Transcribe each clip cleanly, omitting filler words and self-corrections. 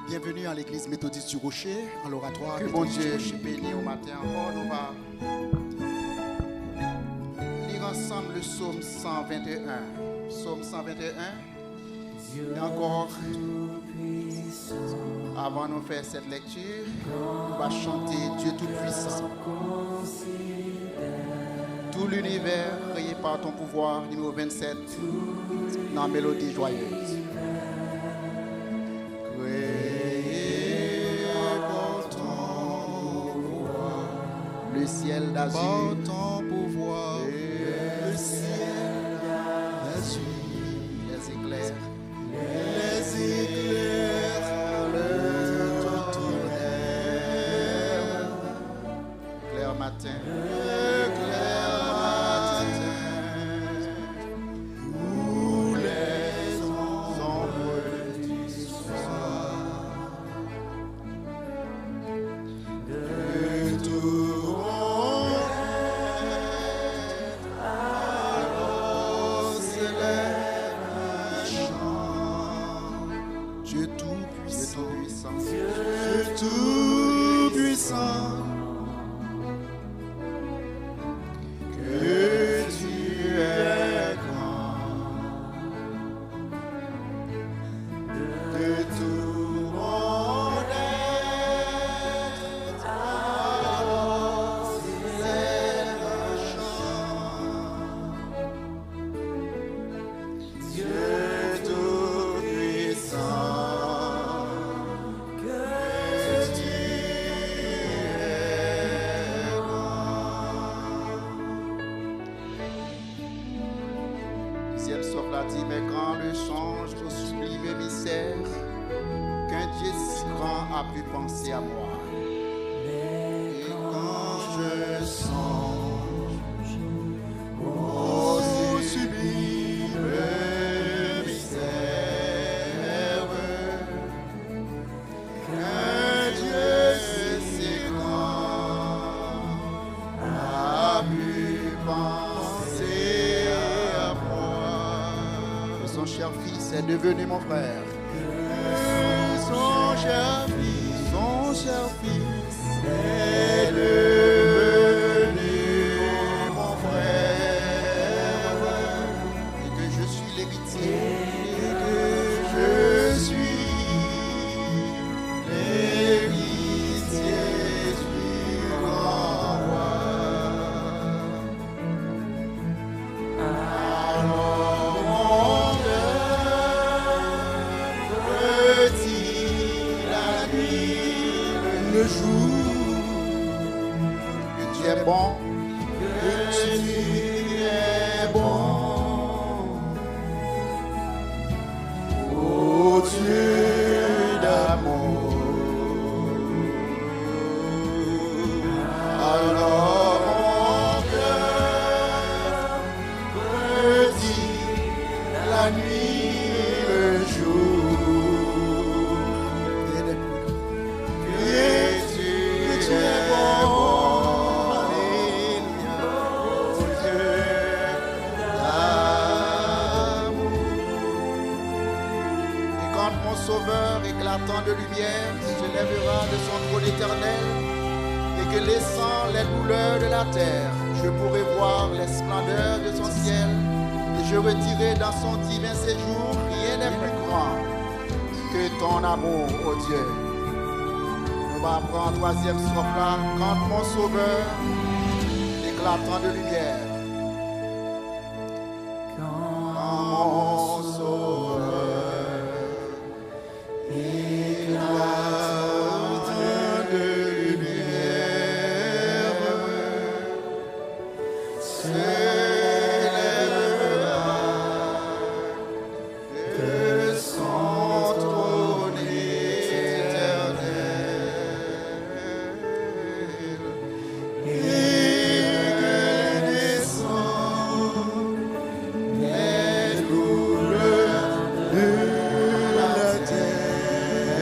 Bienvenue à l'église méthodiste du Rocher, à l'oratoire. Que bon Dieu bénisse au matin encore. Nous allons lire ensemble le psaume 121. Psaume 121. Et encore, avant de faire cette lecture, on va chanter Dieu Tout-Puissant. Tout l'univers créé par ton pouvoir, numéro 27, dans la mélodie joyeuse. Le ciel d'azur, par ton pouvoir, le ciel d'azur, les éclairs, de ton tonnerre, clair matin, où les ombres du soir, de tout Dieu Tout-Puissant, Dieu Tout-Puissant, que tu es grand, de tout mon être, alors c'est un chant, Dieu Tout-Puissant. Dit, mais quand le songe au sublime mystère qu'un Dieu si grand a pu penser à moi. Et quand je songe au sublime mystère qu'un Dieu si grand a pu penser à moi. Son cher fils est devenu mon frère. Son cher fils est devenu mon frère, Et que je suis l'héritier. et que je suis l'héritier du grand roi. Alors mon cœur petit la nuit, le jour, Que tu es bon. que tu es bon. Oh Dieu d'amour, alors mon cœur petit la nuit, le jour, que tu es bon. Alléluia. Oh Dieu d'amour. Et quand mon sauveur éclatant de lumière se lèvera de son trône éternel et que laissant les douleurs de la terre, je pourrai voir les splendeurs de son ciel et je retirerai dans son divin séjour, rien n'est plus grand que ton amour, ô Dieu. On va prendre troisième strophe là. Quand mon sauveur éclatant de lumière. Quand mon sauveur éclate de lumière, s'élèvera de son trône éternel, et que descend les douleurs de la terre.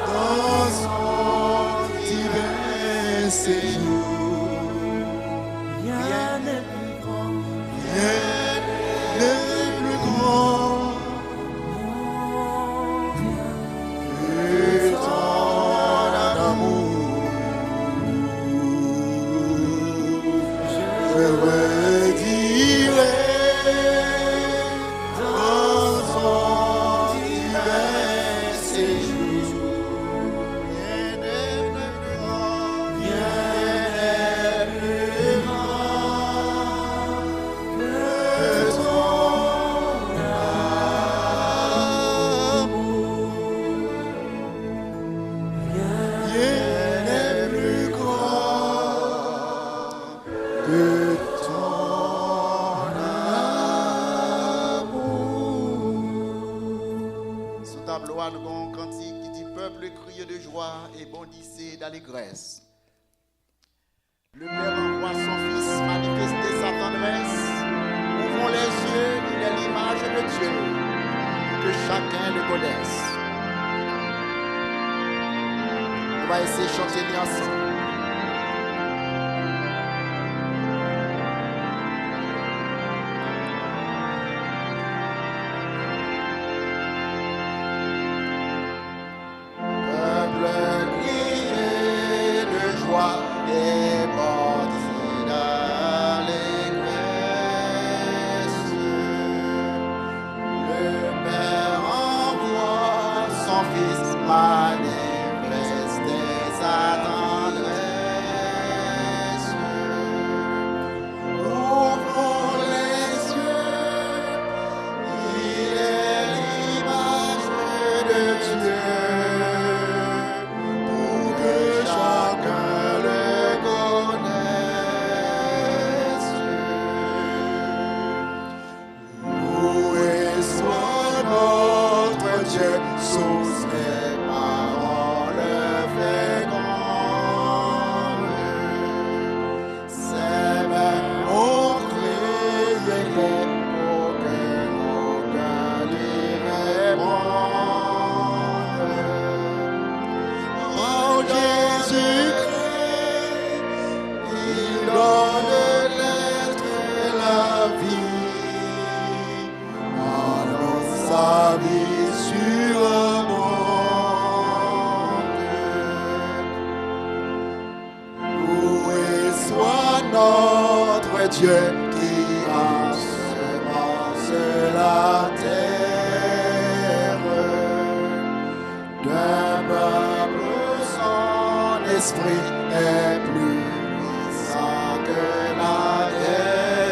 dans son divin séjour. Rien n'est plus grand, Rien n'est plus grand que ton amour. Je redirai dans son divin séjour. Rien n'est plus grand, rien n'est plus grand que ton amour. Rien n'est plus grand que ton amour. Sous tableau, nous avons un cantique qui dit peuple criez de joie et bondissez d'allégresse. Le Père envoie son Fils manifester sa tendresse. Ouvrons les yeux, il est l'image de Dieu, pour que chacun le connaisse. On va essayer de chanter ensemble. Peuple criez de joie et bondissez d'allégresse. Le Père envoie son Fils manifester sa tendresse. Ouvrons les yeux, il est l'image de Dieu, pour que chacun le connaisse. Loué soit notre Dieu, sous ses paroles fécondes. Ses mains ont créé pour que nos cœurs lui répondent. En Jésus-Christ, il donne l'être et la vie. Annonce sa vie sur un monde. Loué soit notre Dieu qui ensemence la terre. D'un peuple, son esprit est plus puissant que la guerre.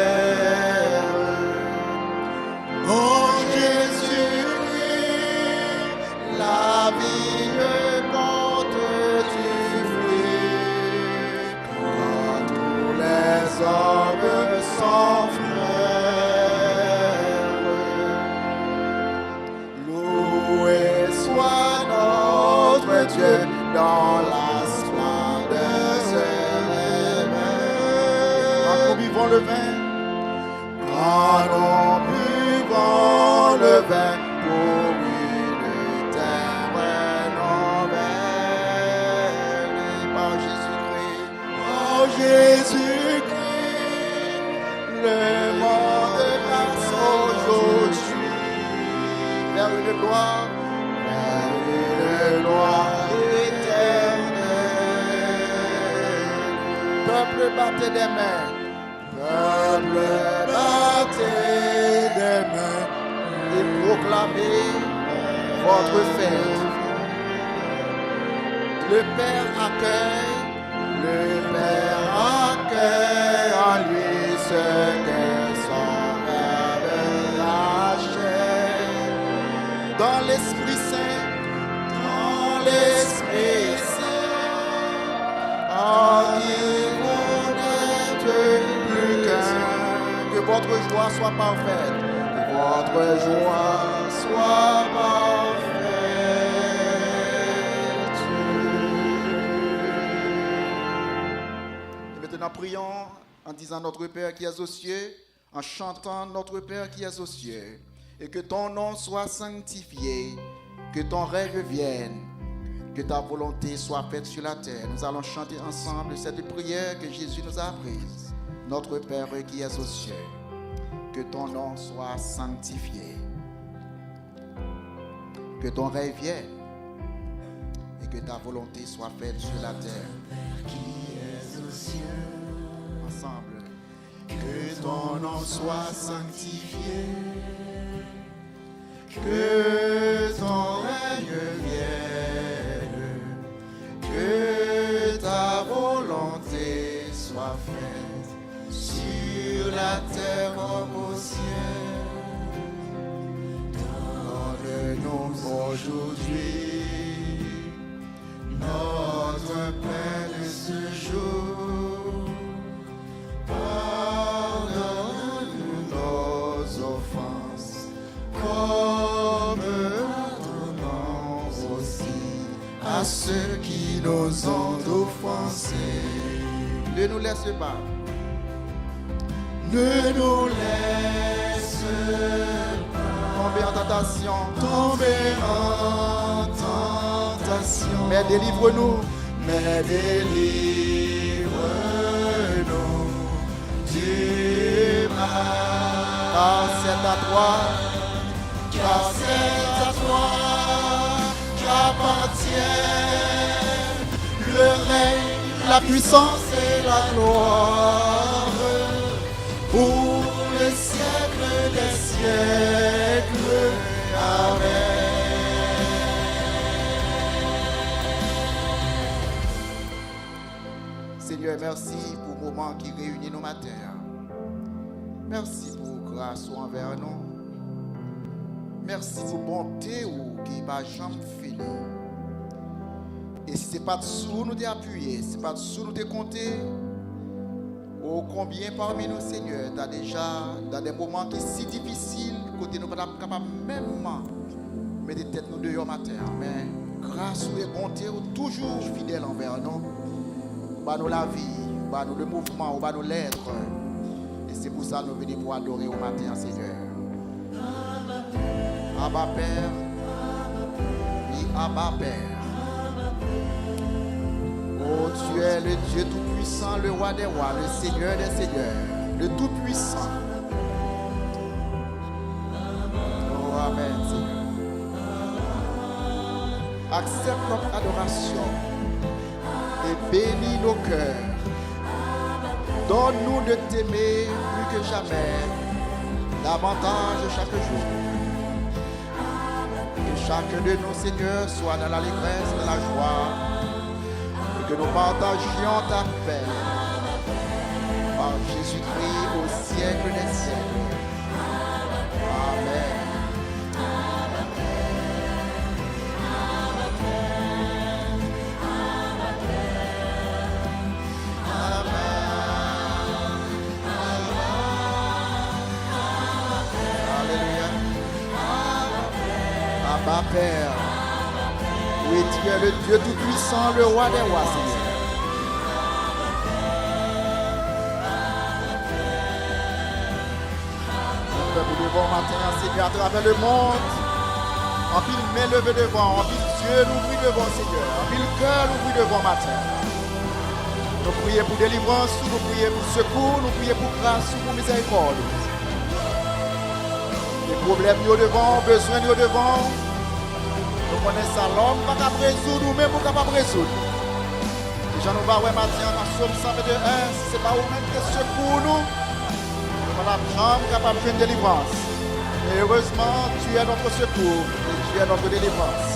En Jésus-Christ, la vie porte du fruit, quand tous les hommes sont frères. Loué soit notre Dieu dans la splendeur de l'éveil. Quand nous buvons le vin, quand nous buvons le vin pour une terre nouvelle, par Jésus-Christ, par Jésus-Christ, le monde passe aujourd'hui vers une gloire éternelle. Peuple, battez des mains. Peuple, battez des mains et proclamez votre fête. Le Père accueille en lui ce que son Père achète. Dans l'Esprit Saint, en qui vous n'êtes plus qu'un. Que votre joie soit parfaite. Que votre joie soit parfaite. Et maintenant, prions en disant notre Père qui es aux cieux, en chantant notre Père qui es aux cieux. et que ton nom soit sanctifié, que ton règne vienne, que ta volonté soit faite sur la terre. Nous allons chanter ensemble cette prière que Jésus nous a apprise. Notre Père qui es aux cieux, que ton nom soit sanctifié, que ton règne vienne et que ta volonté soit faite sur la terre. Qui es aux cieux, Ensemble. que ton nom soit sanctifié, que ton règne vienne, que ta volonté soit faite sur la terre comme au ciel. Donne-nous aujourd'hui notre pain de ce jour. Pardonne-nous nos offenses, comme pardonnons aussi à ceux qui nous ont offensés. Ne nous laisse pas. Ne nous laisse Tomber en tentation. pas tomber en tentation, Mais délivre-nous. mais délivre-nous du mal. Car c'est à toi. Car c'est à toi qu'appartient le règne, la puissance et la gloire pour les siècles des siècles. Amen. Seigneur, merci pour le moment qui réunit nos matins. Merci pour grâce envers nous. Merci pour bonté ou qui va jamais finir. Et si ce n'est pas dessous nous d'appuyer, si ce n'est pas dessous nous de compter, oh combien parmi nous, Seigneur, tu as déjà dans des moments qui sont si difficiles, côté nous pas capable même mettre des têtes nous dehors matin. Mais grâce et bonté, ou toujours fidèle envers nous. Bah nous la vie, bah nous le mouvement, bah nous l'être. Et c'est pour ça que nous venons pour adorer au matin, Seigneur. Abba Père, oui, Abba Père. Oh, tu es le Dieu Tout-Puissant, le Roi des Rois, le Seigneur des Seigneurs, le Tout-Puissant. Oh, Amen, Seigneur. Accepte notre adoration et bénis nos cœurs. Donne-nous de t'aimer plus que jamais, davantage chaque jour. Que chacun de nous, Seigneur, soit dans l'allégresse, dans la joie, et que nous partagions ta paix par Jésus-Christ au siècle des siècles. Amen. Abba Père, oui, tu es le Dieu Tout-Puissant, le Roi des Rois, Seigneur. Nous devons maintenant, Seigneur, à travers le monde, en pile main levée devant, en pile Dieu l'ouvrit devant, Seigneur, en pile cœur l'ouvrit devant matin. Nous prions pour délivrance, nous prions pour secours, nous prions pour grâce, pour miséricorde. Les problèmes nous devant, besoins nous devant. Nous connaissons ça, l'homme pas capable de résoudre, nous-mêmes pas capable de résoudre. Déjà nous va matin dans Psaume 121, si ce n'est pas vous-même qui secours nous, nous sommes jamais capables de faire une délivrance. Et heureusement, tu es notre secours et tu es notre délivrance.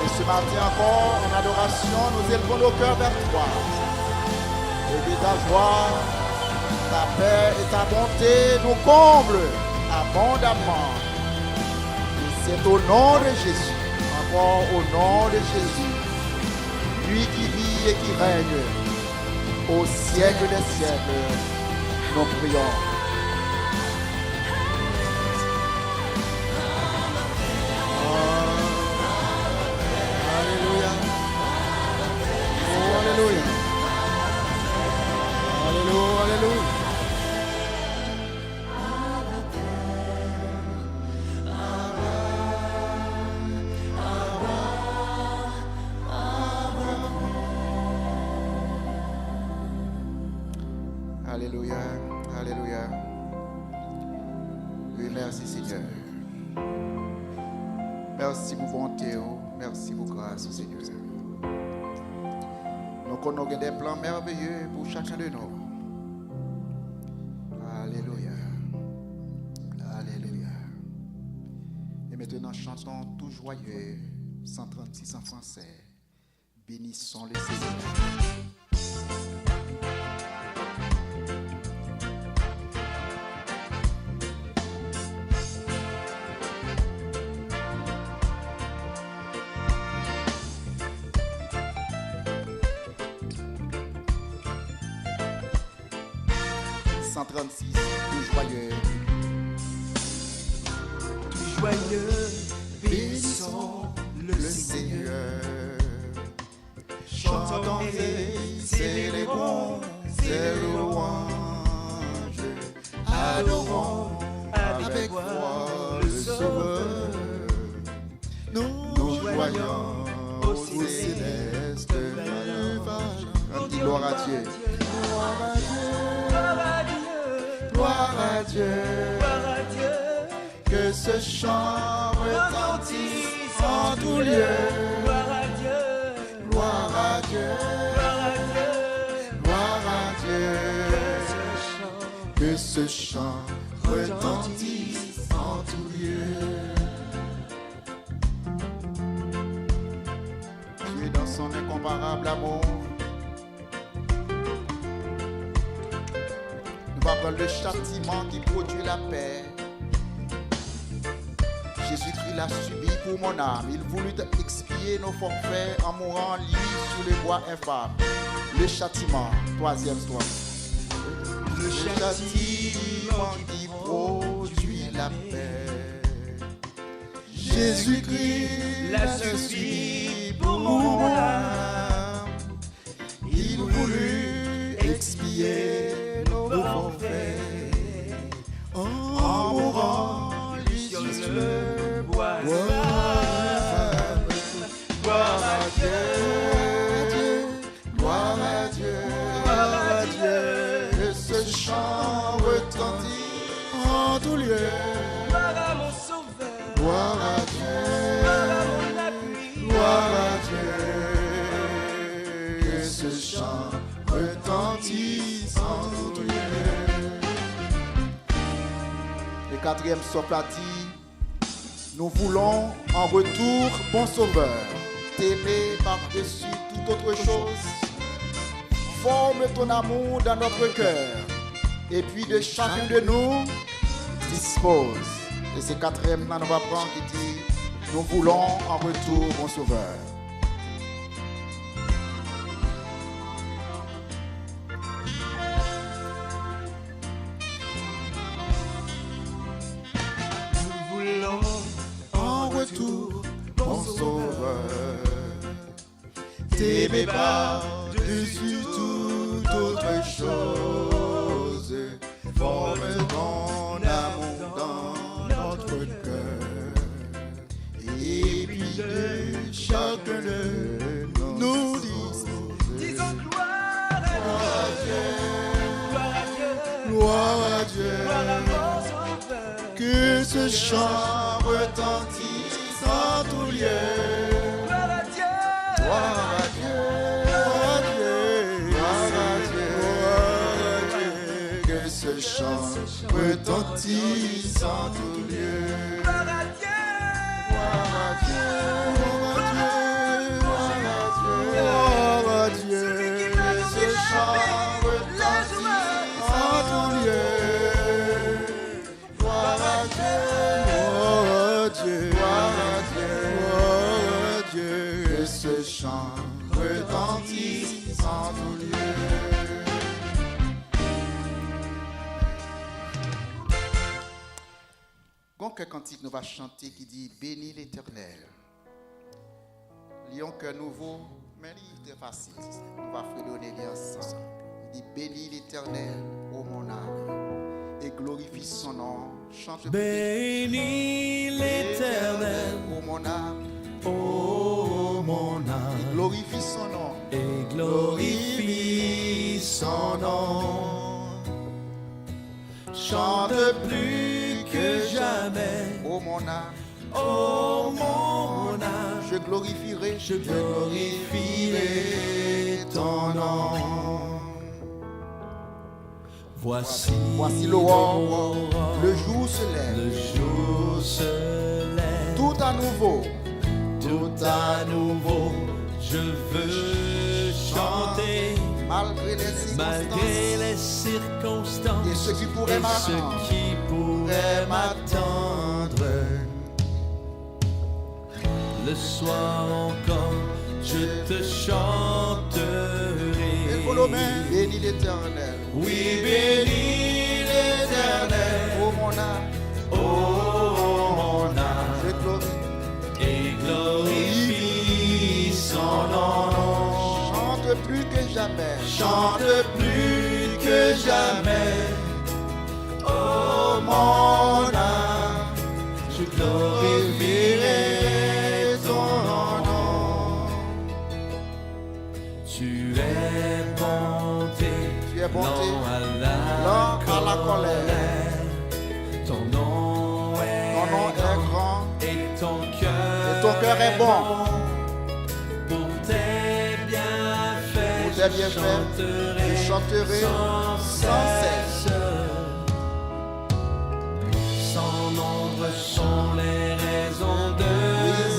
Et ce matin encore, en adoration, nous élevons nos cœurs vers toi. Et que ta joie, ta paix et ta bonté nous comblent abondamment. Et c'est au nom de Jésus, encore au nom de Jésus, lui qui vit et qui règne au siècle des siècles, nous prions. Alléluia. Oh, alléluia. Alléluia, alléluia. Alléluia, alléluia. Oui, merci Seigneur. Merci pour bonté, merci pour grâce Seigneur. Nous connaissons des plans merveilleux pour chacun de nous. Alléluia, alléluia. Et maintenant chantons tout joyeux, 136 en français. Bénissons le Seigneur. Tout joyeux. Tout joyeux, bénissons le Seigneur. Chantons et célébrons ses louanges. Adorons avec foi le Sauveur. Nous joyons au céleste. Gloire à Dieu. Gloire à Dieu. Gloire à Dieu, Gloire à Dieu, que ce chant retentisse en tout lieu. gloire à Dieu, Gloire à Dieu, gloire à Dieu, gloire à Dieu, que ce chant retentisse en tout lieu. Dieu dans son incomparable amour le châtiment qui produit la paix. Jésus-Christ l'a subi pour mon âme. Il voulut expier nos forfaits en mourant lui sur les bois infâmes. Le châtiment, troisième strophe. Le châtiment qui produit la paix. Jésus-Christ l'a subi pour mon âme. Il voulut expier en mourant lui sur le bois. Gloire à Dieu, gloire à Dieu, gloire à Dieu, que ce chant retentit en tout lieu. gloire à mon Sauveur, Gloire à Dieu, gloire à mon appui, gloire à Dieu, que ce chant retentisse en tout lieu. Le quatrième strophe a dit: nous voulons en retour, bon Sauveur, t'aimer par-dessus toute autre chose. Forme ton amour dans notre cœur, et puis de chacun de nous, dispose. Et c'est quatrième là, nous va prendre qui dit: nous voulons en retour, bon Sauveur. En retour, mon Sauveur, t'aimer par-dessus toute autre chose. Forme ton amour dans notre cœur, et puis de chacun de nous disons gloire à Dieu, gloire à Dieu, gloire à Dieu, gloire à mon Sauveur, que ce chant retentisse en tout lieu. gloire à Dieu, Gloire à Dieu, gloire à Dieu, gloire à Dieu, gloire à Dieu, que ce chant retentisse en tout lieu. gloire à Dieu, Gloire à Dieu, gloire à Dieu, gloire à Dieu, que ce chant retentisse en tout lieu. Gloire à Dieu, gloire à Dieu, gloire à Dieu, que ce chant retentisse en tout lieu. Quelques cantiques nous va chanter qui dit: bénis l'Éternel. Lions cœur nouveau, mais il est facile. Nous va fredonner ensemble. Il dit: bénis l'Éternel, ô mon âme, et glorifie son nom. Chante. bénis l'Éternel, ô mon âme, ô mon âme, et glorifie son nom. et glorifie Glorifie son nom. chante plus que jamais. ô mon âme, Oh mon âme, je glorifierai, je glorifierai ton nom. Voici l'aurore, le jour se lève, le jour se lève, tout à nouveau, tout à nouveau. Je veux chanter malgré les malgré les circonstances circonstances et ce qui pourrait et ce m'attendre. qui pourrait m'attendre. Le soir encore, je te chanterai. Lève vos mains, bénis l'Éternel. Oui, bénis l'Éternel, Ô mon âme, oh mon âme, je glorifie. et glorifie son nom. Chante plus que jamais. Chante plus que jamais, oh mon âme, je glorifierai ton nom. Tu es bonté, Tu es bonté, lent à lent à la colère. Ton nom Ton est nom est grand et ton et cœur ton cœur est bon. Pour tes bienfaits, Pour tes bienfaits, je chanterai sans cesse. Sans nombre sont les raisons de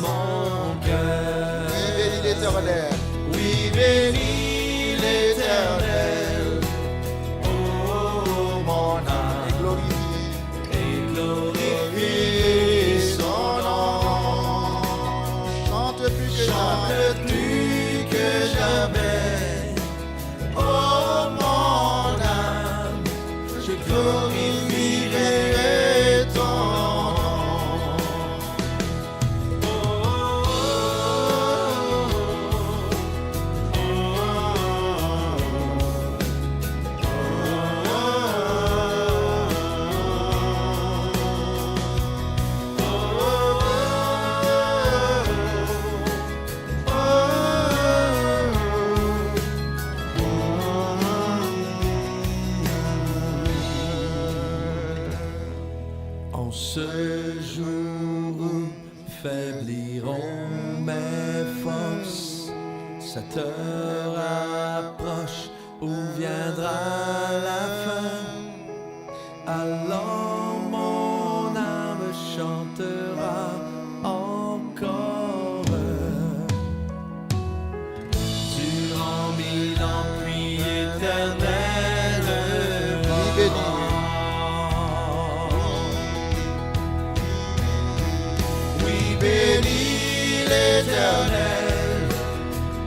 mon cœur. Oui, bénis l'Éternel. Oui, bénis l'Éternel, oh mon âme, Glorifie. et glorifie son nom. Chante plus que Chante jamais. plus que jamais, oh mon âme, je glorifierai ton nom. En ce jour où faibliront mes forces, cette heure approche où viendra la fin. Alors mon âme chantera encore. Durant 1000 ans, puis éternel. Oui, bénis. Oui, bénis l'Éternel,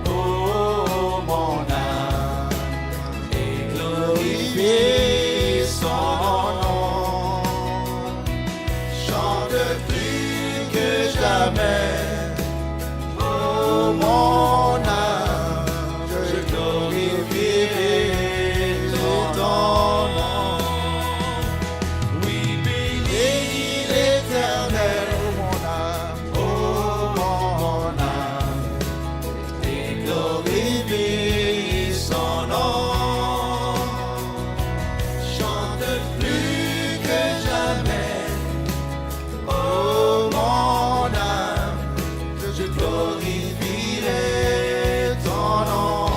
oh mon âme, et glorifie son nom. Chante plus que jamais, oh mon âme, je glorifierai ton nom. Oui, bénis l'Éternel, oh mon âme, et glorifie son nom. Chante plus que jamais, oh mon âme, je glorifierai ton nom.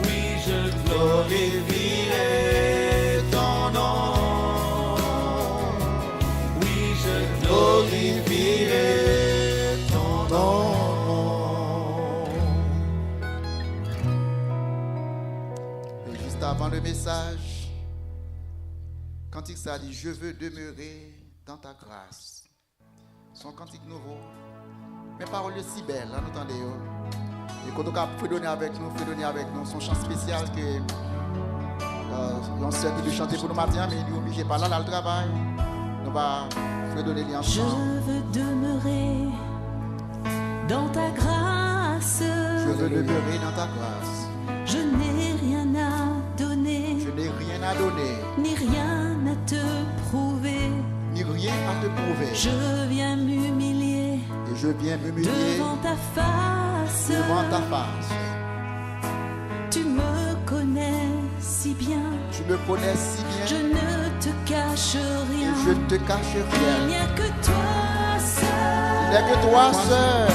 Oui, je glorifierai ton nom. Oui, je glorifierai ton nom. Et juste avant le message, cantique ça dit, je veux demeurer dans ta grâce. Son cantique nouveau. Mes paroles si belles, là, nous entendez. Et quand on a donner avec nous, son chant spécial que on sait qu'il veut chanter pour nous matin, mais il est obligé pas là, le travail. Nous va donner les Je ensemble. veux demeurer dans ta grâce. Je veux demeurer dans ta grâce. Je n'ai rien à donner, Je n'ai rien à donner, ni rien à te prouver. ni rien à te prouver. Je viens m'humilier Et je viens m'humilier devant ta face. devant ta face. Tu me connais si bien, Tu me connais si je bien ne te cache et rien. je ne te cache Il rien. n'y a que toi seul. Il n'y a que toi seul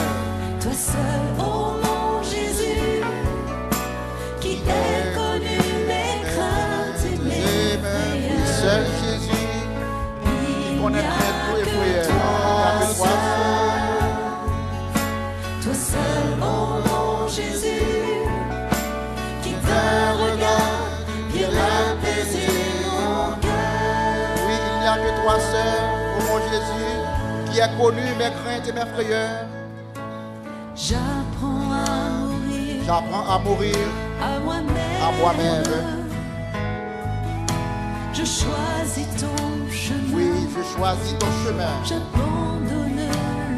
Toi seul, oh mon Jésus, qui ai connu mes craintes et mes Oui, seul prières. Jésus Il connaît n'y bien a tous les que prières. Il n'y a que toi toi seul, oh mon Jésus, qui seul. d'un regard vient apaiser mon cœur. Oui, il n'y a que toi seul, ô mon Jésus, qui a connu mes craintes et mes frayeurs. J'apprends à mourir J'apprends à mourir. à moi-même. À moi-même. Je choisis ton chemin. Oui, je choisis ton chemin. J'abandonne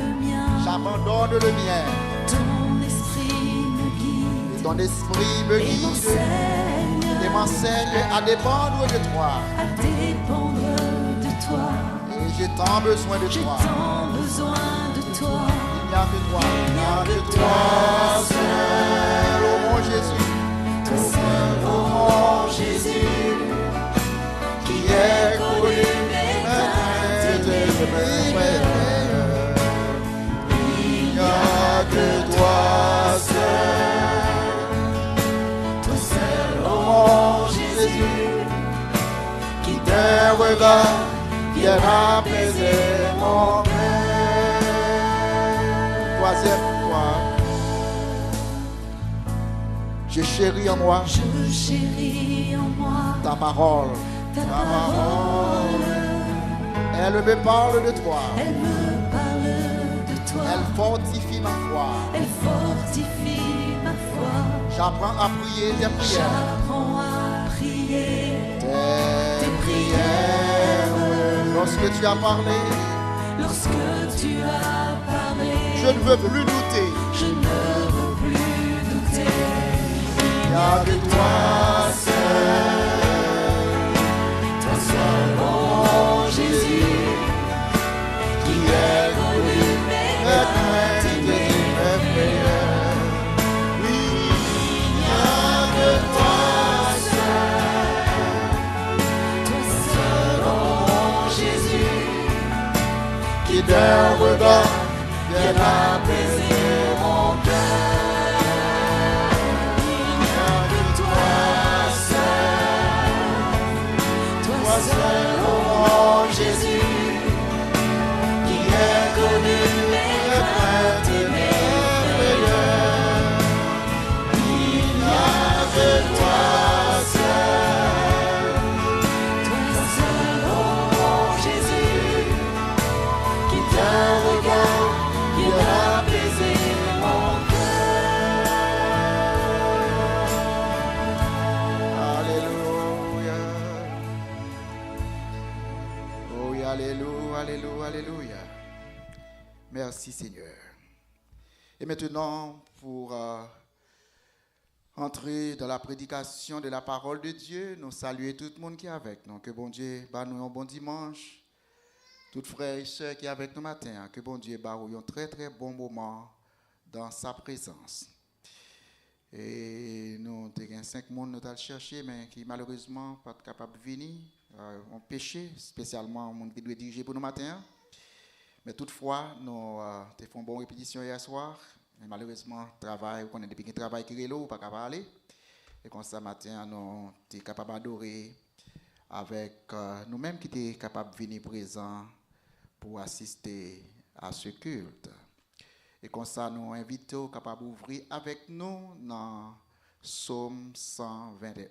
le mien. J'abandonne le mien. Ton esprit me Et guide ton esprit me et guide m'enseigne et m'enseigne à dépendre de toi. à dépendre de toi. Et j'ai tant besoin de J'ai toi. tant besoin de toi. Il n'y a que toi. Il n'y a que toi seul, ô mon Jésus. Toi seul, oh mon Jésus, qui est connu mes craintes et mes prières. Il n'y a que toi seul, Toi seul, oh mon Jésus, Jésus. qui Tes regards viennent apaiser mon cœur. Troisième fois, je chéris en moi je chéris en moi ta parole. ta parole. Elle me parle de toi. Elle me parle de toi. Elle fortifie ma foi. Elle fortifie ma foi. J'apprends à prier tes prières. J'apprends à prier Tes prières. Lorsque tu as parlé, Lorsque tu as parlé, je ne veux plus douter. je ne veux plus douter. Il n'y a que toi seul. Toi seul, oh Jésus, qui est connu mes craintes et mes prières. Oui, il n'y a que toi Toi seul, oh Jésus, qui d'un regard vient apaiser mon cœur. Il n'y a que toi seul, toi seul, oh Jésus, qui est connu mes craintes et mes prières. Il n'y a que toi seul, oh Jésus, qui d'un regard vient apaiser mon cœur. Alléluia. Oh oui, alléluia, alléluia, alléluia. Merci Seigneur. Et maintenant, pour entrer dans la prédication de la parole de Dieu, nous saluons tout le monde qui est avec nous. Que bon Dieu bah nous un bon dimanche. Toutes frères et sœurs qui sont avec nous matin, que bon Dieu bah un très très bon moment dans sa présence. Et nous avons 5 personnes nous allons chercher, mais qui malheureusement pas capables de venir. On péché, spécialement les gens qui doivent diriger pour nous matin. Mais toutefois, nous avons fait une bonne répétition hier soir. Mais malheureusement, travail, on a depuis qu'il travail qui est là, pas capable d'aller. Et comme ça, matin, nous sommes capables d'adorer avec nous-mêmes qui sommes capables de venir présents pour assister à ce culte. Et comme ça, nous invitons capables d'ouvrir avec nous dans Psaume 121.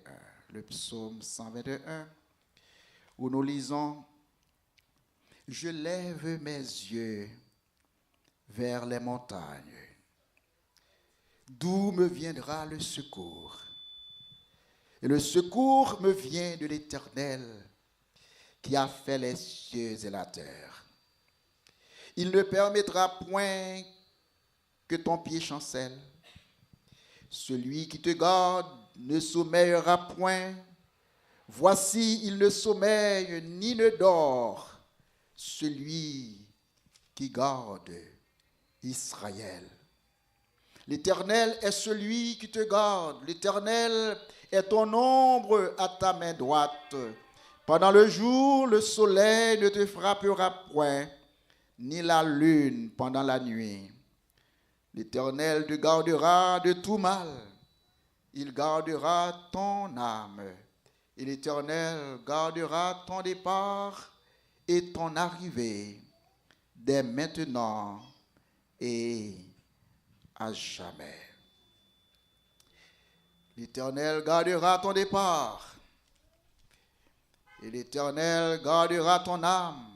Le Psaume 121, où nous lisons « Je lève mes yeux vers les montagnes. D'où me viendra le secours? Et le secours me vient de l'Éternel qui a fait les cieux et la terre. Il ne permettra point que ton pied chancelle. Celui qui te garde ne sommeillera point. Voici, il ne sommeille ni ne dort, celui qui garde Israël. L'Éternel est celui qui te garde. L'Éternel est ton ombre à ta main droite. Pendant le jour, le soleil ne te frappera point, ni la lune pendant la nuit. L'Éternel te gardera de tout mal. Il gardera ton âme. Et l'Éternel gardera ton départ et ton arrivée dès maintenant et à jamais. L'Éternel gardera ton départ et l'Éternel gardera ton âme.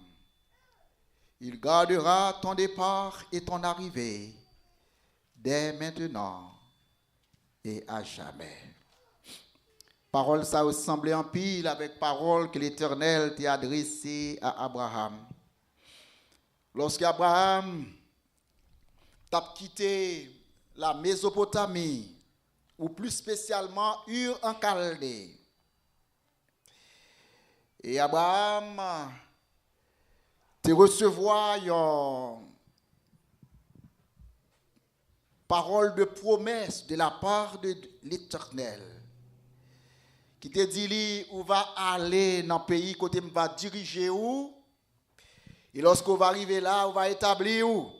Il gardera ton départ et ton arrivée dès maintenant et à jamais. Parole ça ressemblait en pile avec parole que l'Éternel t'a adressée à Abraham. Lorsqu'Abraham t'a quitté la Mésopotamie, ou plus spécialement Ur en Chaldée, et Abraham te recevoir une parole de promesse de la part de l'Éternel, qui te dit où va aller dans le pays côté va diriger où, et lorsqu'on va arriver là, on va établir où,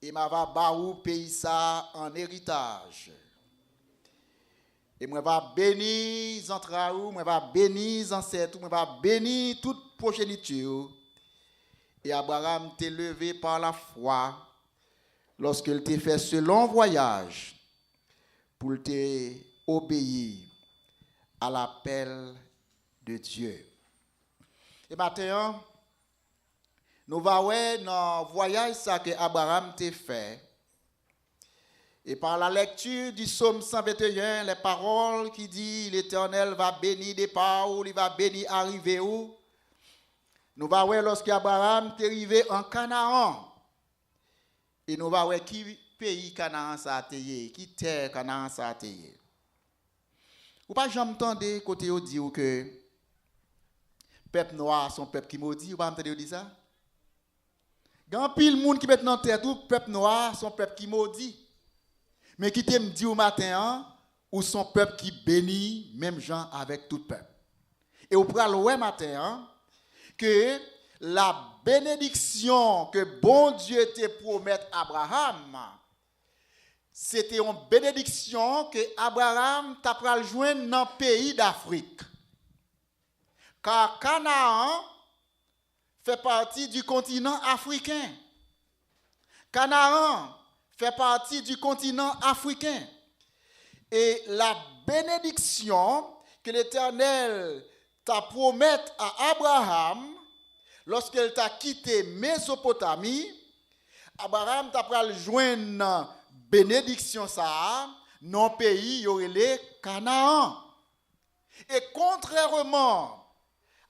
et m'a va baou pays ça en héritage. Et moi va bénir Zantraou, moi va bénir Zancetou, moi va bénir toute progéniture. Et Abraham t'est levé par la foi lorsqu'il t'a fait ce long voyage pour te obéir à l'appel de Dieu. Et maintenant, nous allons voir dans le voyage ça que Abraham t'a fait. Et par la lecture du psaume 121, les paroles qui disent l'Éternel va bénir départ ou il va bénir arriver où. Nous allons voir lorsqu'Abraham est arrivé en Canaan. Et nous allons voir qui pays Canaan ça a été, qui terre Canaan ça a été. Ou pas jamais entendu côté où dire que peuple noir son peuple qui maudit, ou pas entendu dire ça? Grand pile monde qui met dans terre tout peuple noir son peuple qui maudit. Mais qui t'aime dit au matin, ou son peuple qui bénit, même gens avec tout peuple. Et au pral matin, que la bénédiction que bon Dieu te promet à Abraham, c'était une bénédiction que Abraham t'a pral joindre dans le pays d'Afrique. Car Canaan fait partie du continent africain. Canaan fait partie du continent africain. Et la bénédiction que l'Éternel t'a promis à Abraham, lorsqu'il t'a quitté Mésopotamie, Abraham t'a pral joindre bénédiction ça dans le pays le Canaan. Et contrairement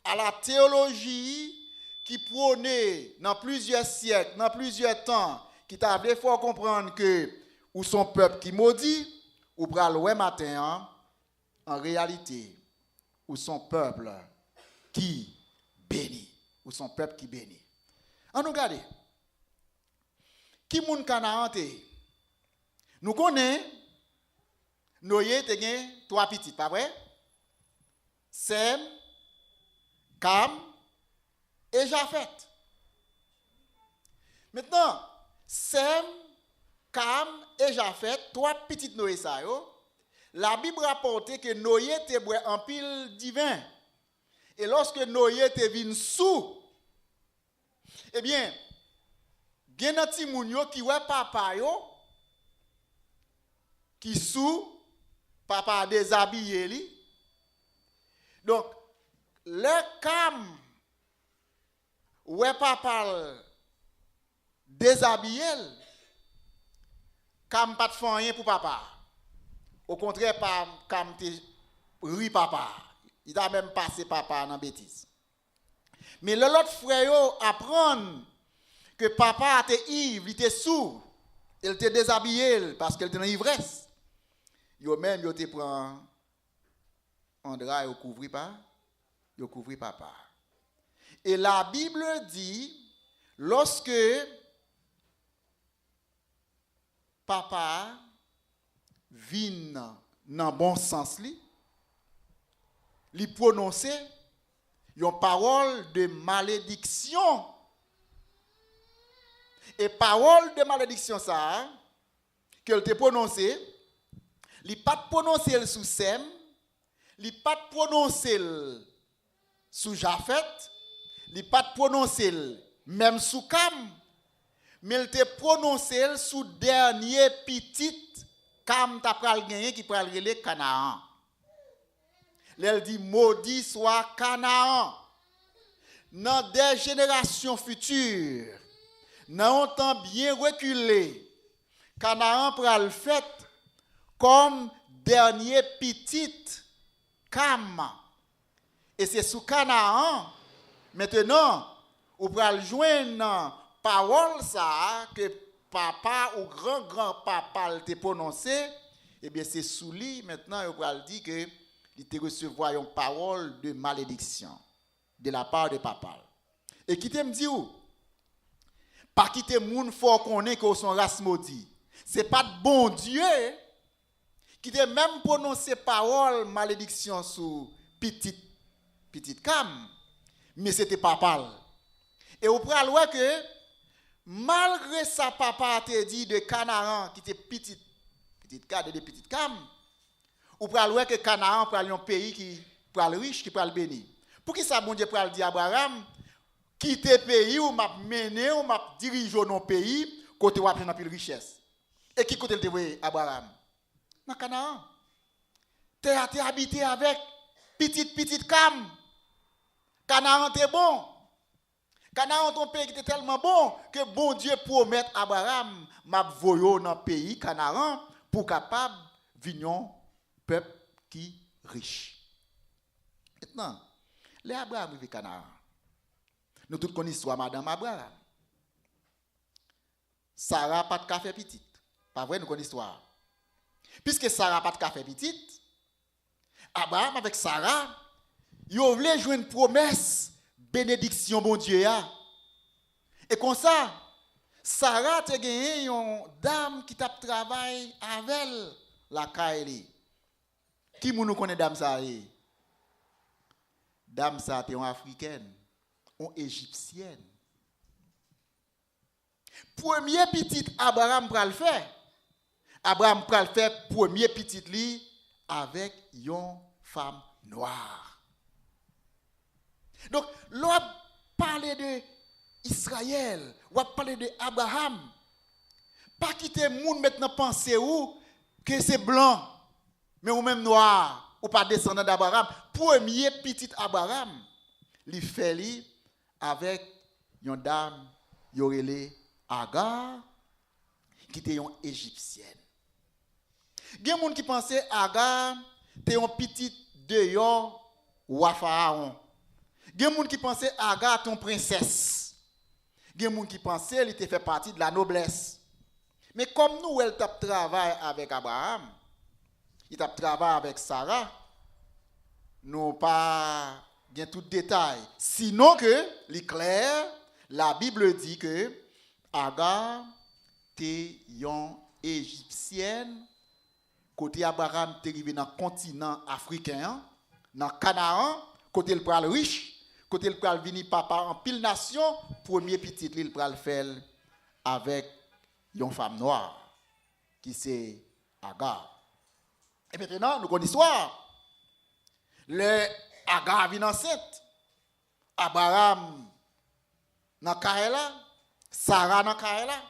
à la théologie qui prônait dans plusieurs siècles, dans plusieurs temps, qui t'a fait comprendre que ou son peuple qui maudit, ou pral ouais matin, en réalité, ou son peuple qui bénit, ou son peuple qui bénit. On nous regarde. Qui moun Canaan te? Nous connaissons, Noé te gen 3 petits, pas vrai? Sem, Cam et Japhet. Maintenant, Sem, Cam et Japhet, 3 petites Noé ça yo. La Bible rapporte que Noé te boit en pile divin. Et lorsque Noé te vin sous, eh bien, gen nan ti moun yo ki wè papa yo, qui sous, papa déshabillé li. Donc, le Cam, wè papa déshabillé, Cam pas de fond rien pour papa. Au contraire, Cam te ri papa. Il a même passé papa dans bêtise. Mais l'autre frère yo apprend que papa était ivre, il était sous, il était déshabillé parce qu'il était dans l'ivresse. Yo même yo te prend un drap et couvri papa. Et la Bible dit lorsque papa vin dans bon sens li prononcer une parole de malédiction. Et parole de malédiction ça qu'elle te prononcé, li pas prononcer le sous Sem, li pas prononcer sous Jafet, li pas prononcer même sous Cam, mais elle te prononcé sous dernier petit Cam t'a pral gagner qui pral relé Canaan. Elle dit maudit soit Canaan. Dans des générations futures, dans un temps bien reculé, Canaan pral fait comme dernier petit Cam. Et c'est sous Canaan maintenant ou pral joindre parole ça que papa ou grand-papa te prononcé, eh bien c'est sous lui maintenant il pral dire que il te recevoir une parole de malédiction de la part de papa. Et qui te me dit où? Pas quitter moun fort connaît que son race maudit. C'est pas de bon Dieu qui te même prononcé parole malédiction sur petite Cam, mais c'était papa. Et au pral ouais que malgré ça papa te dit de Canaan qui était petite Cam de petite Cam, ou pral ouais que Canaan pral un pays qui pral riche qui pral béni. Pour qui ça bon Dieu pral dit Abraham quitter pays ou m'a mené ou m'a dirigé dans pays côté ou prendre plus richesse. Et qui côté le voyer Abraham? Dans Canaan. T'es habité avec petite Cam. Canaan t'es bon. Canaan ton pays qui était tellement bon que bon Dieu promet Abraham m'a voyo dans pays Canaan pour capable venir peuple qui riche. Maintenant, les Abraham vivent Canaan. Nous tous connaissons l'histoire madame Abraham. Sarah pas de café petite. Pas vrai nous connaissons l'histoire. Puisque Sarah pas de café petite, Abraham avec Sarah, ils voulaient jouer une promesse bénédiction bon Dieu a. Et comme ça, Sarah te gagné une dame qui t'a travaillé avec la Kaili. Qui nous connaît dame ça? Dame ça t'es une africaine, une égyptienne. Premier petit Abraham pral faire. Abraham pral faire premier petit li avec une femme noire. Donc, l'on parle de Israël, on parle de Abraham. Pas quitter moun maintenant penser ou que c'est blanc, mais ou même noir, ou pas descendant d'Abraham. Premier petit Abraham, li fait li avec une dame yorele Agar qui était une égyptienne. Il y a des gens qui pensaient Agar était une petite dehors ou pharaon. Il y a des gens qui pensaient Agar ton princesse. Il y a des gens qui pensaient qu'elle était fait partie de la noblesse. Mais comme nous, elle travaille avec Abraham, il travaille avec Sarah, nous pas bien tout détail. Sinon que, l'éclair, la Bible dit que Agar était une égyptienne. Côté Abraham est arrivé dans le continent africain, dans Canaan, côté le pral riche, côté le pral vini papa en pile nation, premier petit il pral faire avec une femme noire qui c'est Agar. Et maintenant nous connaissons l'histoire. Le Agar vient enceinte. Abraham dans Kaela, Sarah dans Kaela.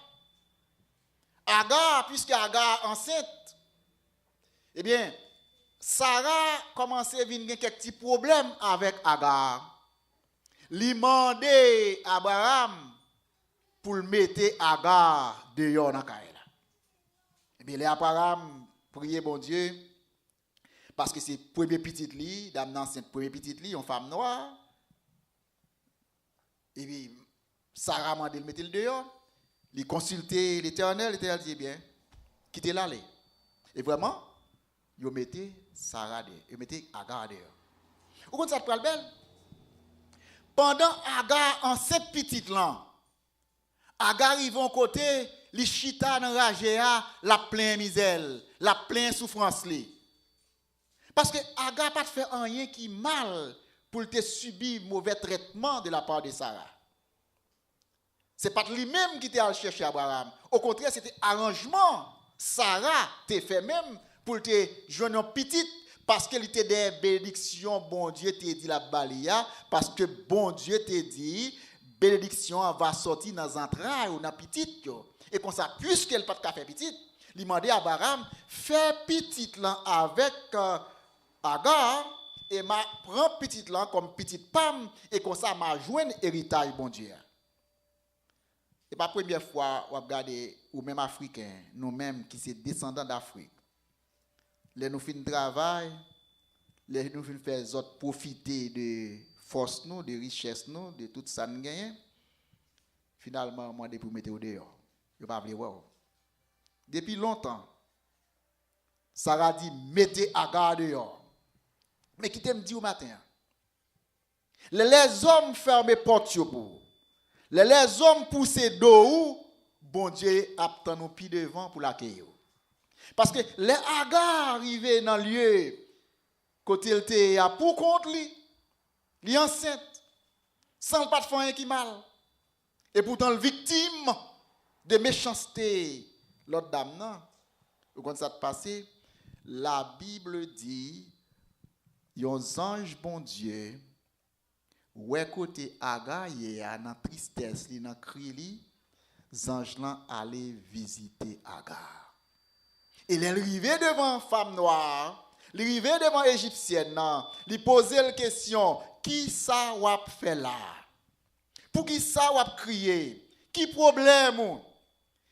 Agar puisque Agar enceinte. Eh bien, Sarah commence à venir quelques petits problèmes avec Agar. Lui demandé Abraham pour le mettre Agar dehors dans Kaela. Eh bien, les Abraham prier bon Dieu parce que c'est premier petit lit, dame enceinte premier petit lit, une femme noire. Et puis Sarah m'a dit de mettre le dehors. Il consulter l'Éternel, l'Éternel dit bien, quittez l'aller. Et vraiment, il mettait Sarah dehors, il mettait Agar dehors. Vous comprenez ça de pral belle? Pendant Agar en cette petite là, Agar arrive en côté, li chita dans ragea, la plein misère, la plein souffrance li. Parce que Agar pas fait rien qui mal pour te subir mauvais traitement de la part de Sarah. C'est pas lui-même qui t'a cherché Abraham. Au contraire, c'était arrangement. Sarah t'a fait même pour te joindre une petite parce qu'elle était des bénédictions. Bon Dieu t'a dit la balia parce que bon Dieu t'a dit bénédiction va sortir dans un entrailles ou dans petite. Et comme ça, puisqu'elle pas de faire petite, il demandait à Abraham fais petite là avec Agar et m'a prend petite là comme petite pomme et comme ça m'a joindre héritage bon Dieu. Et pas la première fois on regarder ou même africains, nous-mêmes qui sommes descendants d'Afrique. Les nous fin travail, les nous fin faire les autres profiter de force nous, de richesse nous, de tout ça nous gagne. Finalement moi depuis mettre au dehors. Je pas vouloir voir. Depuis longtemps Sarah dit mettez Agar dehors. Mais qui t'aime dit au matin. Les hommes ferment porte pour. Les hommes poussent dos, bon Dieu attend nous pieds devant pour l'accueillir. Parce que les Agar arrivés dans le lieu, côté il était pour contre lui, il est enceinte, sans pas de faire un qui mal. Et pourtant, le victime de méchanceté, l'autre dame, non. Vous comprenez ça de passer? La Bible dit, yon ange bon Dieu, ouais côté Agar dans tristesse li dans cri li ange lan aller visiter Agar et elle arrivé devant femme noire il arrivé devant égyptienne li poser la question qui ça wap fait là pour qui ça wap crier qui problème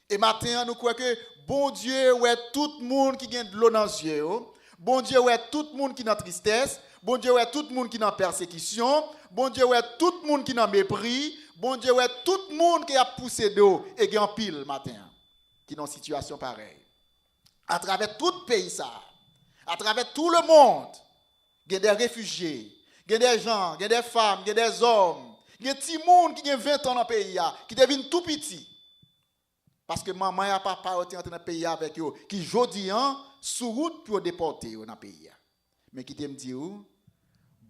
et matin nous croit que bon Dieu ouais tout monde qui gagne de l'eau dans les yeux bon Dieu ouais tout monde qui dans tristesse bon Dieu ouais tout le monde qui est en persécution, bon Dieu ouais tout le monde qui est en mépris, bon Dieu ouais tout le monde qui a poussé d'eau et qui est en pile matin, qui est dans une situation pareille. À travers tout le pays ça, à travers tout le monde, il y a des réfugiés, il y a des gens, il y a des femmes, il y a des hommes, il y a des petits monde qui ont 20 ans dans le pays qui deviennent tout petits. Parce que maman et papa ont été dans le pays avec eux, qui aujourd'hui sous route pour déporter dans le pays. Mais qui t'aime dire,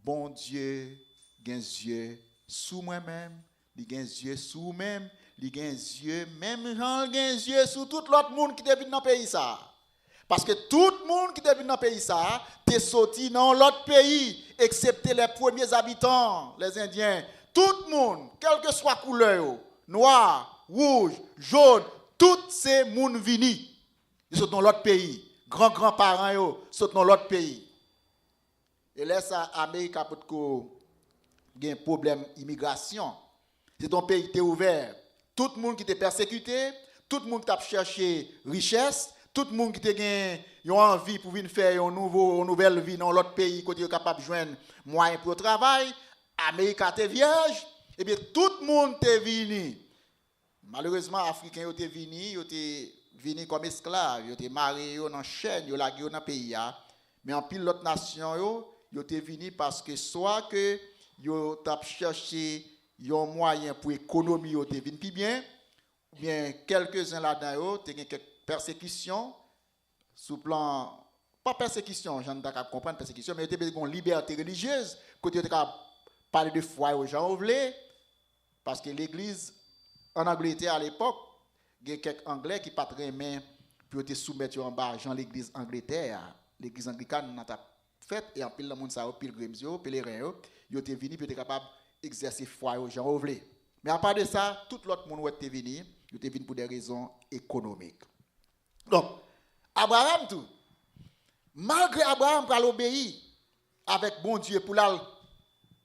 bon Dieu, il a un yeux sous moi-même, il a un yeux sous vous-même, il a un yeux, même Jean, il a un yeux sous tout l'autre monde qui est venu dans le pays. Ça. Parce que tout le monde qui est venu dans le pays, ça, est sorti dans l'autre pays, excepté les premiers habitants, les Indiens. Tout le monde, quelle que soit la couleur, noir, rouge, jaune, tous ces monde venus, ils sont dans l'autre pays. Grands-parents sont dans l'autre pays. Et là, ça, l'Amérique a un problème d'immigration. C'est un pays qui est ouvert. Tout le monde qui est persécuté, tout le monde qui a cherché richesse, tout le monde qui a envie pour venir faire une nouvelle vie dans l'autre pays, qui est capable de joindre moyens pour le travail. L'Amérique est vierge. Et bien, tout le monde est venu. Malheureusement, les Africains sont venus comme esclaves. Ils sont mariés dans la chaîne, ils sont lagués dans le pays. Mais en pile l'autre nation, ils sont venus parce que soit que ils ont cherché un moyen pour l'économie, ils sont venus plus bien, ou bien quelques-uns là-dedans, ils ont quelques persécutions, sous plan, pas persécution, j'en ai pas comprendre persécution, mais ils ont une liberté religieuse, côté ils ont parler de foi aux gens voulaient, parce que l'église en Angleterre à l'époque, il y a quelques Anglais qui ne pas très bien pour te soumettre en bas, dans l'église Angleterre. L'église anglicane n'a pas fait, et en pile le monde, pilgrims, pèlerins, ils étaient venus pour être capables d'exercer foi aux gens voulaient. Mais à part de ça, tout l'autre monde était venu, ils étaient venus pour des raisons économiques. Donc, Abraham, tout, malgré Abraham pour l'obéir avec bon Dieu pour la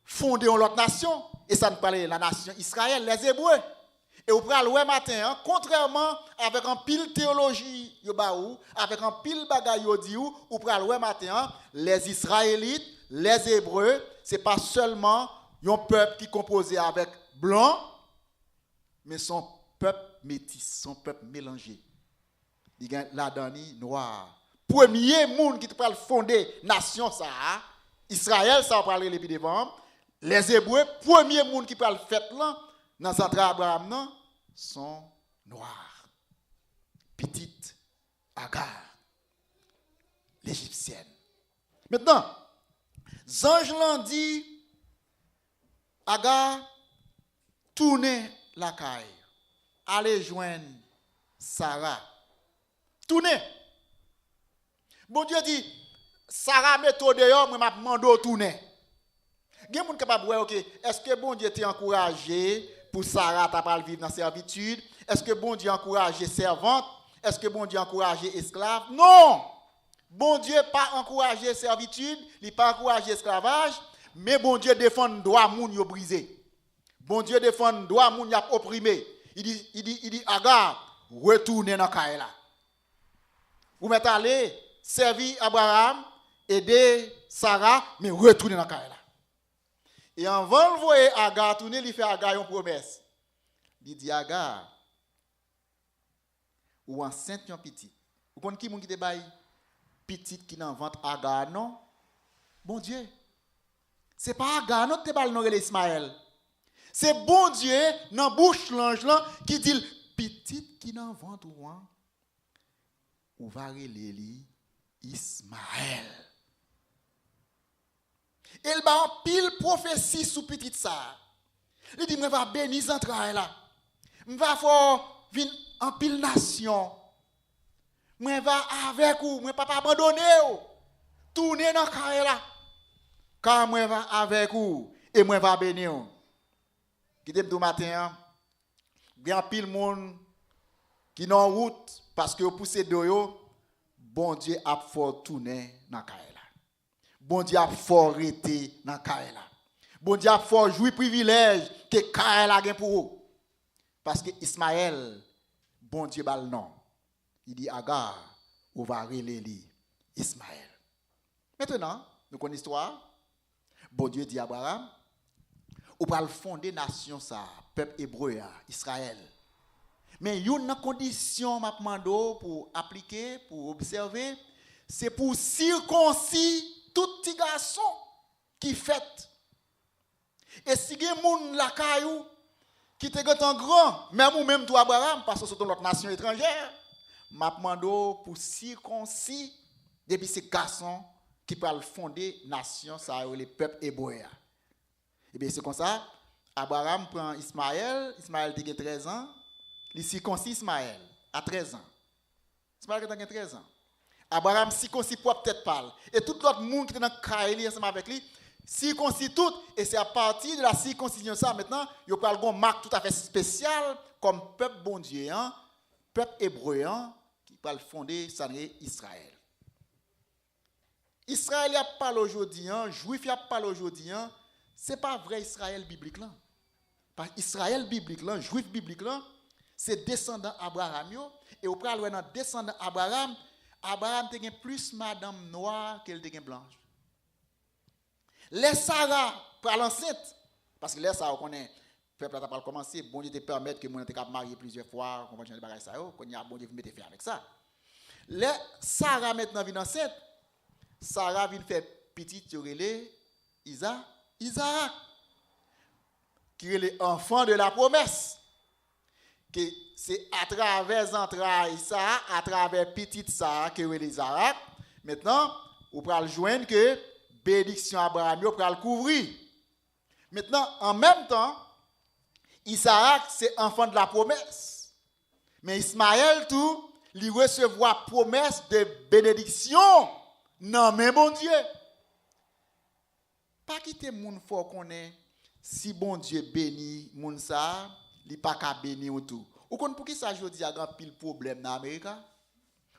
fonder une autre nation, et ça ne parlait la nation Israël, les Hébreux. Et vous prenez le matin, contrairement avec un pile théologie, avec un pile bagaille, vous prenez le matin, les Israélites, les Hébreux, ce n'est pas seulement un peuple qui est composé avec blanc, mais son peuple métis, son peuple mélangé. Il y a là-dedans noir. Premier monde qui peut fonder nation, ça, Israël, ça va parler les devant. Les Hébreux, premier monde qui peut le faire là, dans l'entrée Abraham, non, sont noirs. petite Agar, l'égyptienne. Maintenant, Zange l'en dit, Agar, tournez la caille, allez joindre Sarah. Tournez. Bon Dieu dit, Sarah méthode dehors, moi m'a demandé tourner. Il y a des gens capable de dire, est-ce que bon Dieu t'a encouragé pour Sarah t'a pas vivre dans la servitude? Est-ce que bon Dieu a encouragé servante? Est-ce que bon Dieu a encouragé esclave? Non! Bon Dieu pas encouragé servitude, il pas encouragé esclavage, mais bon Dieu défend droit moun yo brisé. Bon Dieu défend droit moun y a opprimé. Il dit Agar, retournez dans caille là. Vous mettez aller servir Abraham, aider Sarah, mais retournez dans caille là. Et avant de voir Agar tourner, il fait Agar une promesse. Il dit Agar, ou enceinte yon petit. Vous connaissez qui moun qui te baille petite qui n'en vente Agar non? Bon Dieu. C'est pas Agar non te balle non Ismaël. C'est bon Dieu dans bouche l'ange là qui dit petite qui n'en vente ou va releli Ismaël. Il va en pile prophétie sous petite ça. Il dit, je vais bénir entrailles là. Je vais faire en pile nation. Je vais avec vous. Je ne vais pas abandonner vous. Tournez dans le carré là. Car je vais avec vous. Et je vais bénir vous. Qui dit tout matin, il y a un pile monde qui est en route parce que vous poussez de vous. Bon Dieu a fait tourner dans le carré là. Bon Dieu a fait arrêter dans le carré là. Bon Dieu a fait jouir privilège que carré là gain pour vous. Parce que Ismaël, bon Dieu bal non. Il dit Agar, on va releli Ismaël. Maintenant, nous connaissons l'histoire. Bon Dieu dit à Abraham, on va fonder nation ça, peuple hébreu, Israël. Mais il y a une condition pour appliquer, pour observer, c'est pour circoncis tout petit garçon qui fait. Et si il y a des gens la caillou qui te en grand, même ou même toi Abraham, parce que c'est dans notre nation étrangère, m'a demandé pour circoncis depuis ces garçons qui peuvent fonder nation ça les peuples hébreux. Et bien c'est comme ça, Abraham prend Ismaël, Ismaël a 13 ans, il circoncis Ismaël à 13 ans. Ismaël a 13 ans. Abraham circoncis pour peut-être parler. Et tout l'autre monde qui est dans le cahier ensemble avec lui, circoncis tout, et c'est à partir de la circoncision ça maintenant, il y a une marque tout à fait spéciale comme peuple bon Dieu, peuple hébreu qui va fonder Israël. Israël y a parlé aujourd'hui, juif y a parlé aujourd'hui, c'est pas vrai Israël biblique là. Parce Israël biblique là, juif biblique là, c'est descendant Abraham yo, et au pral dans descendant Abraham te plus madame noire qu'elle te blanche. Les Sarah pral enceinte parce que les Sarah connaît peuple a pas commencé, bon Dieu te permettre que mon te marier plusieurs fois, on va changer bagage ça yo, qu'on y a bon Dieu vous mettez faire avec ça. Les Sarah maintenant vient enceinte. Sarah vient faire petite yorele Isaac qui est l'enfant de la promesse. Que c'est à travers entrailles ça, à travers petite Sarah que est Isaac. Maintenant, on peut le joindre que bénédiction Abraham on peut le couvrir. Maintenant, en même temps, Isaac c'est enfant de la promesse. Mais Ismaël tout, il recevra promesse de bénédiction. Non, mais bon Dieu. Pas quitter moun faut connaît si bon Dieu bénit moun ça, li pas ka bénir tout. Ou kon pour qui ça jodi a grand pile problème dans Amérique?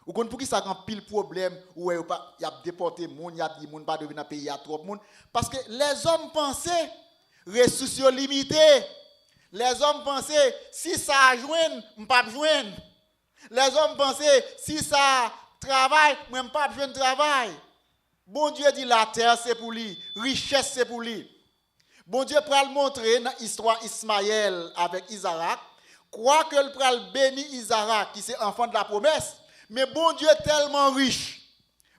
Ou kon pour qui ça grand pile problème ou y a déporté moun, y a dit moun pas deviner dans pays y a trop moun parce que les hommes pensaient ressources limitées. Les hommes pensaient si ça joindre, m'pas joindre. Les hommes pensaient si ça travail, moi m'pas joindre travail. Bon Dieu dit la terre c'est pour lui, richesse c'est pour lui. Bon Dieu pral montrer dans l'histoire Ismaël avec Isaac, quoi que le pral béni Isaac qui c'est enfant de la promesse, mais bon Dieu est tellement riche,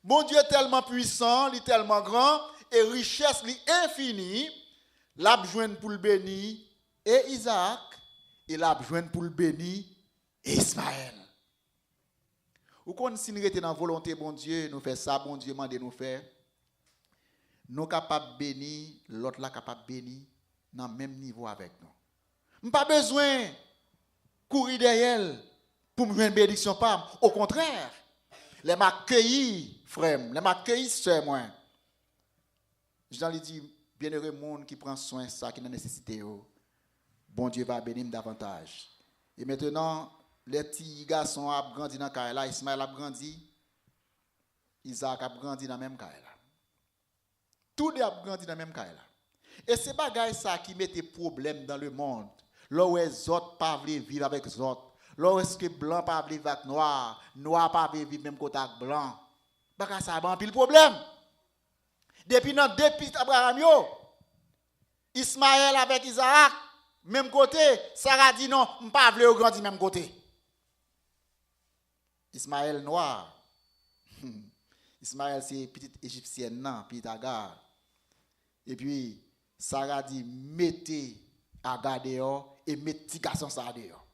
bon Dieu est tellement puissant, il est tellement grand et richesse li infinie, l'a besoin pour le béni et Isaac et l'a besoin pour le béni Ismaël. Ou qu'on si nous était dans la volonté bon Dieu, nous fait ça, bon Dieu mande nous faire. Nous capables bénir, l'autre là capable bénir dans le même niveau avec nous. Pas besoin courir derrière pour me joindre une bénédiction pas. Au contraire, les m'accueillir, frère, les m'accueillir sœur moi. Jean lui dit bienheureux monde qui prend soin de ça qui a nécessité. Bon Dieu va bénir davantage. Et maintenant, les petits garçons ont grandi dans la là, Ismaël a grandi, Isaac a grandi dans la même caille là. Tous les ont grandi dans la même caille là. Et c'est bagaille ça qui met des problèmes dans le monde. Là où les autres pas veulent vivre avec les autres. Là où est-ce que blanc pas veut vivre avec noir, noir pas veut vivre même côté avec blanc. Bagaille ça a un pile problème. Depuis dans deux petits Abraham yo, Ismaël avec Isaac, même côté, Sarah dit non, on pas veut grandir même côté. Ismaël noir. Ismaël c'est petite égyptienne non, petite Agar. Et puis Sarah dit mettez Agar dehors et mettez petit garçon ça dehors.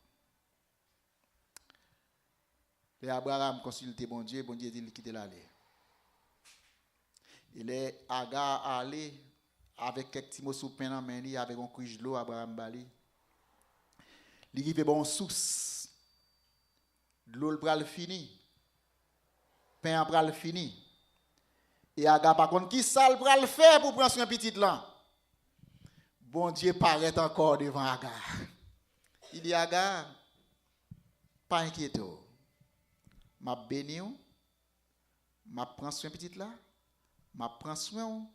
Et Abraham consulte bon Dieu dit il quitte l'aller. Il est Agar allé avec quelques petits mots sous pain en main avec un cuisse de l'eau Abraham bali. Il arrive bon source. L'eau le pral fini. Pain pral fini. Et Agar par contre qui ça le pral faire pour prendre son petit là. Bon Dieu paraît encore devant Agar. Il dit Agar pas inquiète. M'a béni m'a prend son petit là. M'a prend soin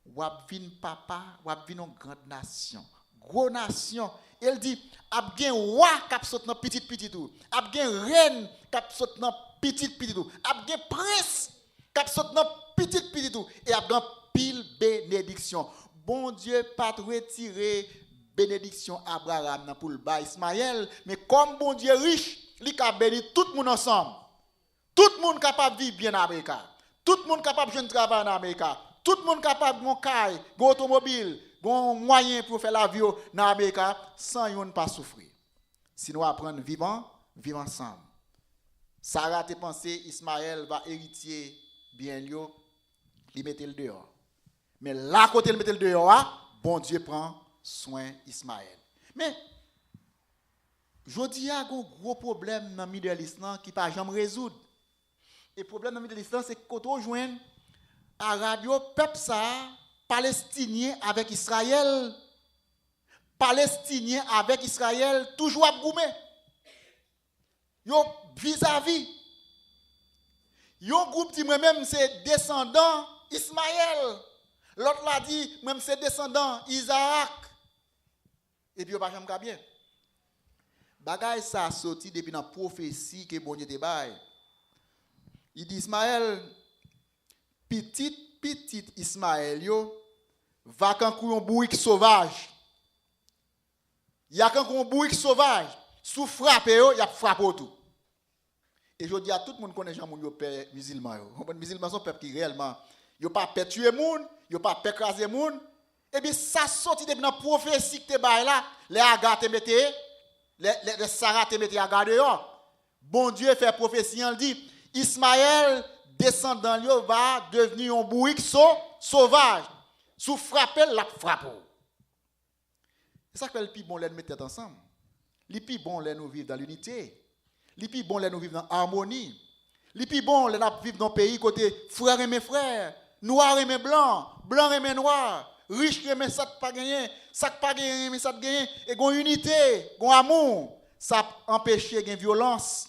ou vinn papa ou vinn une grande nation gros nation elle dit a gen roi k'ap saute dans petit tout a gen reine k'ap saute dans petit tout a gen prince k'ap saute dans petit tout et a gen pile bénédiction bon Dieu pas retirer bénédiction Abraham pour le bas Ismaël mais comme bon Dieu riche il a béni tout le monde ensemble tout le monde capable vivre bien en Amérique. Tout le monde capable de travailler en Amérique. Tout le monde capable de faire un caille, un automobile, un moyen pour faire la vie en Amérique sans yon pas souffrir. Si nous apprenons vivant, vivre ensemble. Sarah te pensé Ismaël va hériter bien lui, il mettait le dehors. Mais là côté il mettait le dehors, bon Dieu prend soin Ismaël. Mais je dis il y a un gros problème dans le Middle East qui pas jamais résoudre. Et le problème dans le Middle East, c'est que quand on joint Arabio, peuple ça, palestinien avec Israël, palestinien avec Israël, toujours à goumé. Yo vis-à-vis. Yo groupe dit moi-même c'est descendant Ismaël. L'autre l'a dit même c'est descendant Isaac. Et puis yo pas jamais bien. Bagay ça sorti depuis dans prophétie que bon Dieu te bail. Il dit Ismaël, petit Ismaël, yo, va quand un bouic sauvage. Il y a quand un bouic sauvage, sous frappe, il y a frappe tout. Et je dis à tout le monde connaît Jean Moun, yo père musulman. Les musulmans sont peuple qui réellement, yo pas peur tuer moun, yo pas peur craser moun. Et bien ça sorti depuis dans prophétie que te bail là, les Agar te mette, les Sarah te mette Agar dehors. Bon Dieu fait prophétie, il dit Ismaël, descendant lui, va devenir un bouic sauvage. Sous frapper, la frappe. C'est ça que le plus bon, les mettre ensemble. Le plus bon, les nous vivre dans l'unité. Le plus bon, les nous vivre dans l'harmonie. Le plus bon, les nous vivre dans le pays côté frères et mes frères, noirs et mes blancs, blancs et mes noirs, riches et mes ça pas gagné, ça pas gagné, mais ça gagné, et gon unité, gon amour, ça empêcher gain violence.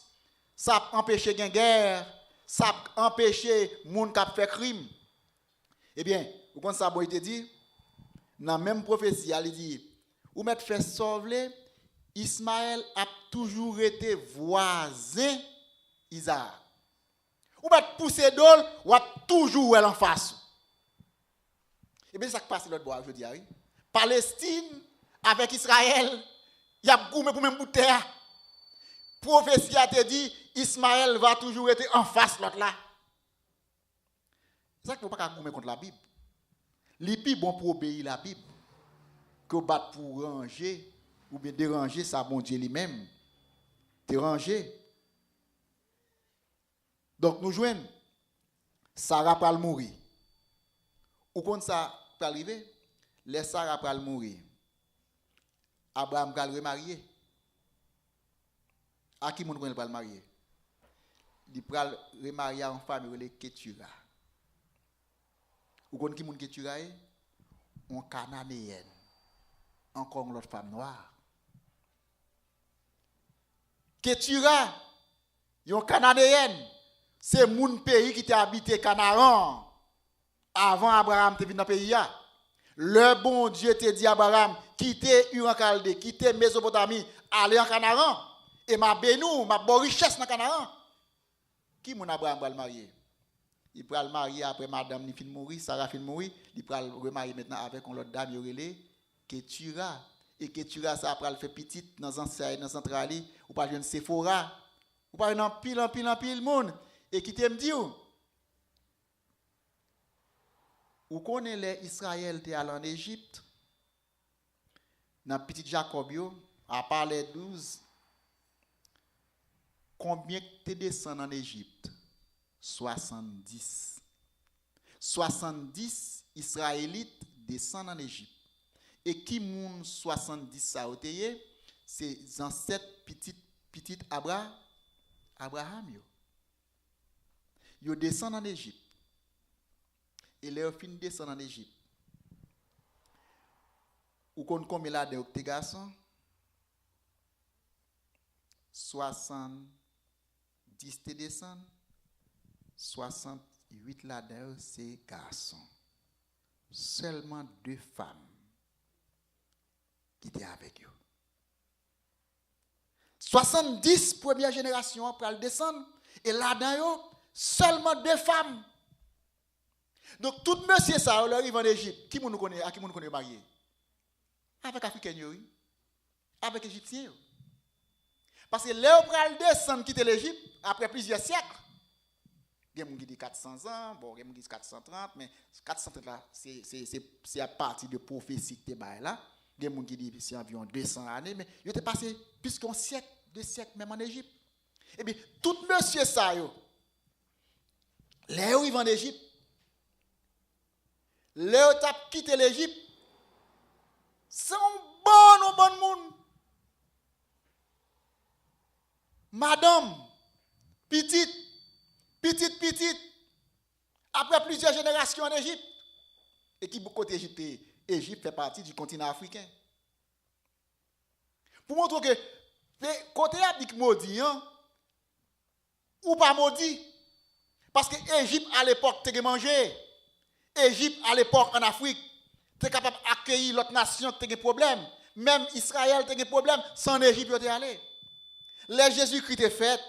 Ça empêche la guerre, ça empêche les gens qui fait crime. Eh bien, vous comprenez ça, il te dit, dans la même prophétie, il dit, ou mettre fait sauver, Ismaël a toujours été voisin Isaac. Ou mettre pousser d'ol, ou a toujours en face. Eh bien, ça qui passe l'autre bois, je dis, oui. Palestine avec Israël, il y a goumé pour même bout de terre. Prophétie a te dit, Ismaël va toujours être en face l'autre là. C'est ça qu'il ne faut pas goumer contre la Bible. Les plus bon pour obéir la Bible que battre pour ranger ou bien déranger ça bon Dieu lui-même. Déranger. Donc nous joignons Sarah pral mourir. Ou quand ça pral arriver, les Sarah pral mourir. Abraham pral remarier. À qui moun pral marier? Il pral remarier en famille les Ketura. Ou quand qui moun Ketura est en cananéenne. Encore une autre femme noire. Ketura, yon cananéenne, c'est moun pays qui t'a habité Canaan avant Abraham te venu dans le pays. Le bon Dieu te dit à Abraham, quittez Ur-en-Chaldée, quittez Mésopotamie, allez en Canaan, et m'a bénou, m'a bon richesse dans Canaan. Qui mon Abraham va le marier? Il va le marier après madame ni fin mourir, Sarah fin mourir, il va le remarier maintenant avec une autre dame, yorele Ketura. Et Ketura ça après le fait petite dans un central, ou pas une Sephora, ou pas un pile monde. Et qui t'aime dit ou connaît les Israël étaient allés en Égypte dans petit Jacob à part les 12 combien tu descends en Égypte 70 Israélites descendent en Égypte et qui moun 70 ça c'est ancêtres petite Abraham yo descendent en Égypte. Et les fin descendent en Égypte. Ou qu'on combien là de tes garçons? 70 te descendent. 68 là-dedans c'est garçons. Seulement 2 femmes qui étaient avec eux. 70 première génération pour le descendre et là-dedans seulement 2 femmes. Donc tout monsieur ça leur arrive en Égypte, qui nous connaît, à qui nous connaît marié? Avec africain oui. Avec égyptien. Parce que les pral descendre quitter l'Égypte après plusieurs siècles. Il y a des gens qui disent 400 ans, bon, il y a des gens qui disent 430, mais 430 là, c'est à partir de prophétie que tu as là. Il y a des gens qui disent c'est environ 200 années, mais il était passé plus qu'un siècle, 2 siècles même en Égypte. Et bien, tout monsieur ça, les arrivent en Égypte, les ont quitté l'Égypte, c'est un bon monde. Madame, petite, après plusieurs générations en Égypte, et qui côté Égypte, Égypte fait partie du continent africain. Pour montrer que côté abdik maudit, ou pas maudit, parce que Égypte à l'époque te mangé, Égypte à l'époque en Afrique, tu es capable d'accueillir l'autre nation, tu as des problèmes, même Israël tu as des problèmes, sans Égypte tu es allé. Les Jésus-Christ est fait,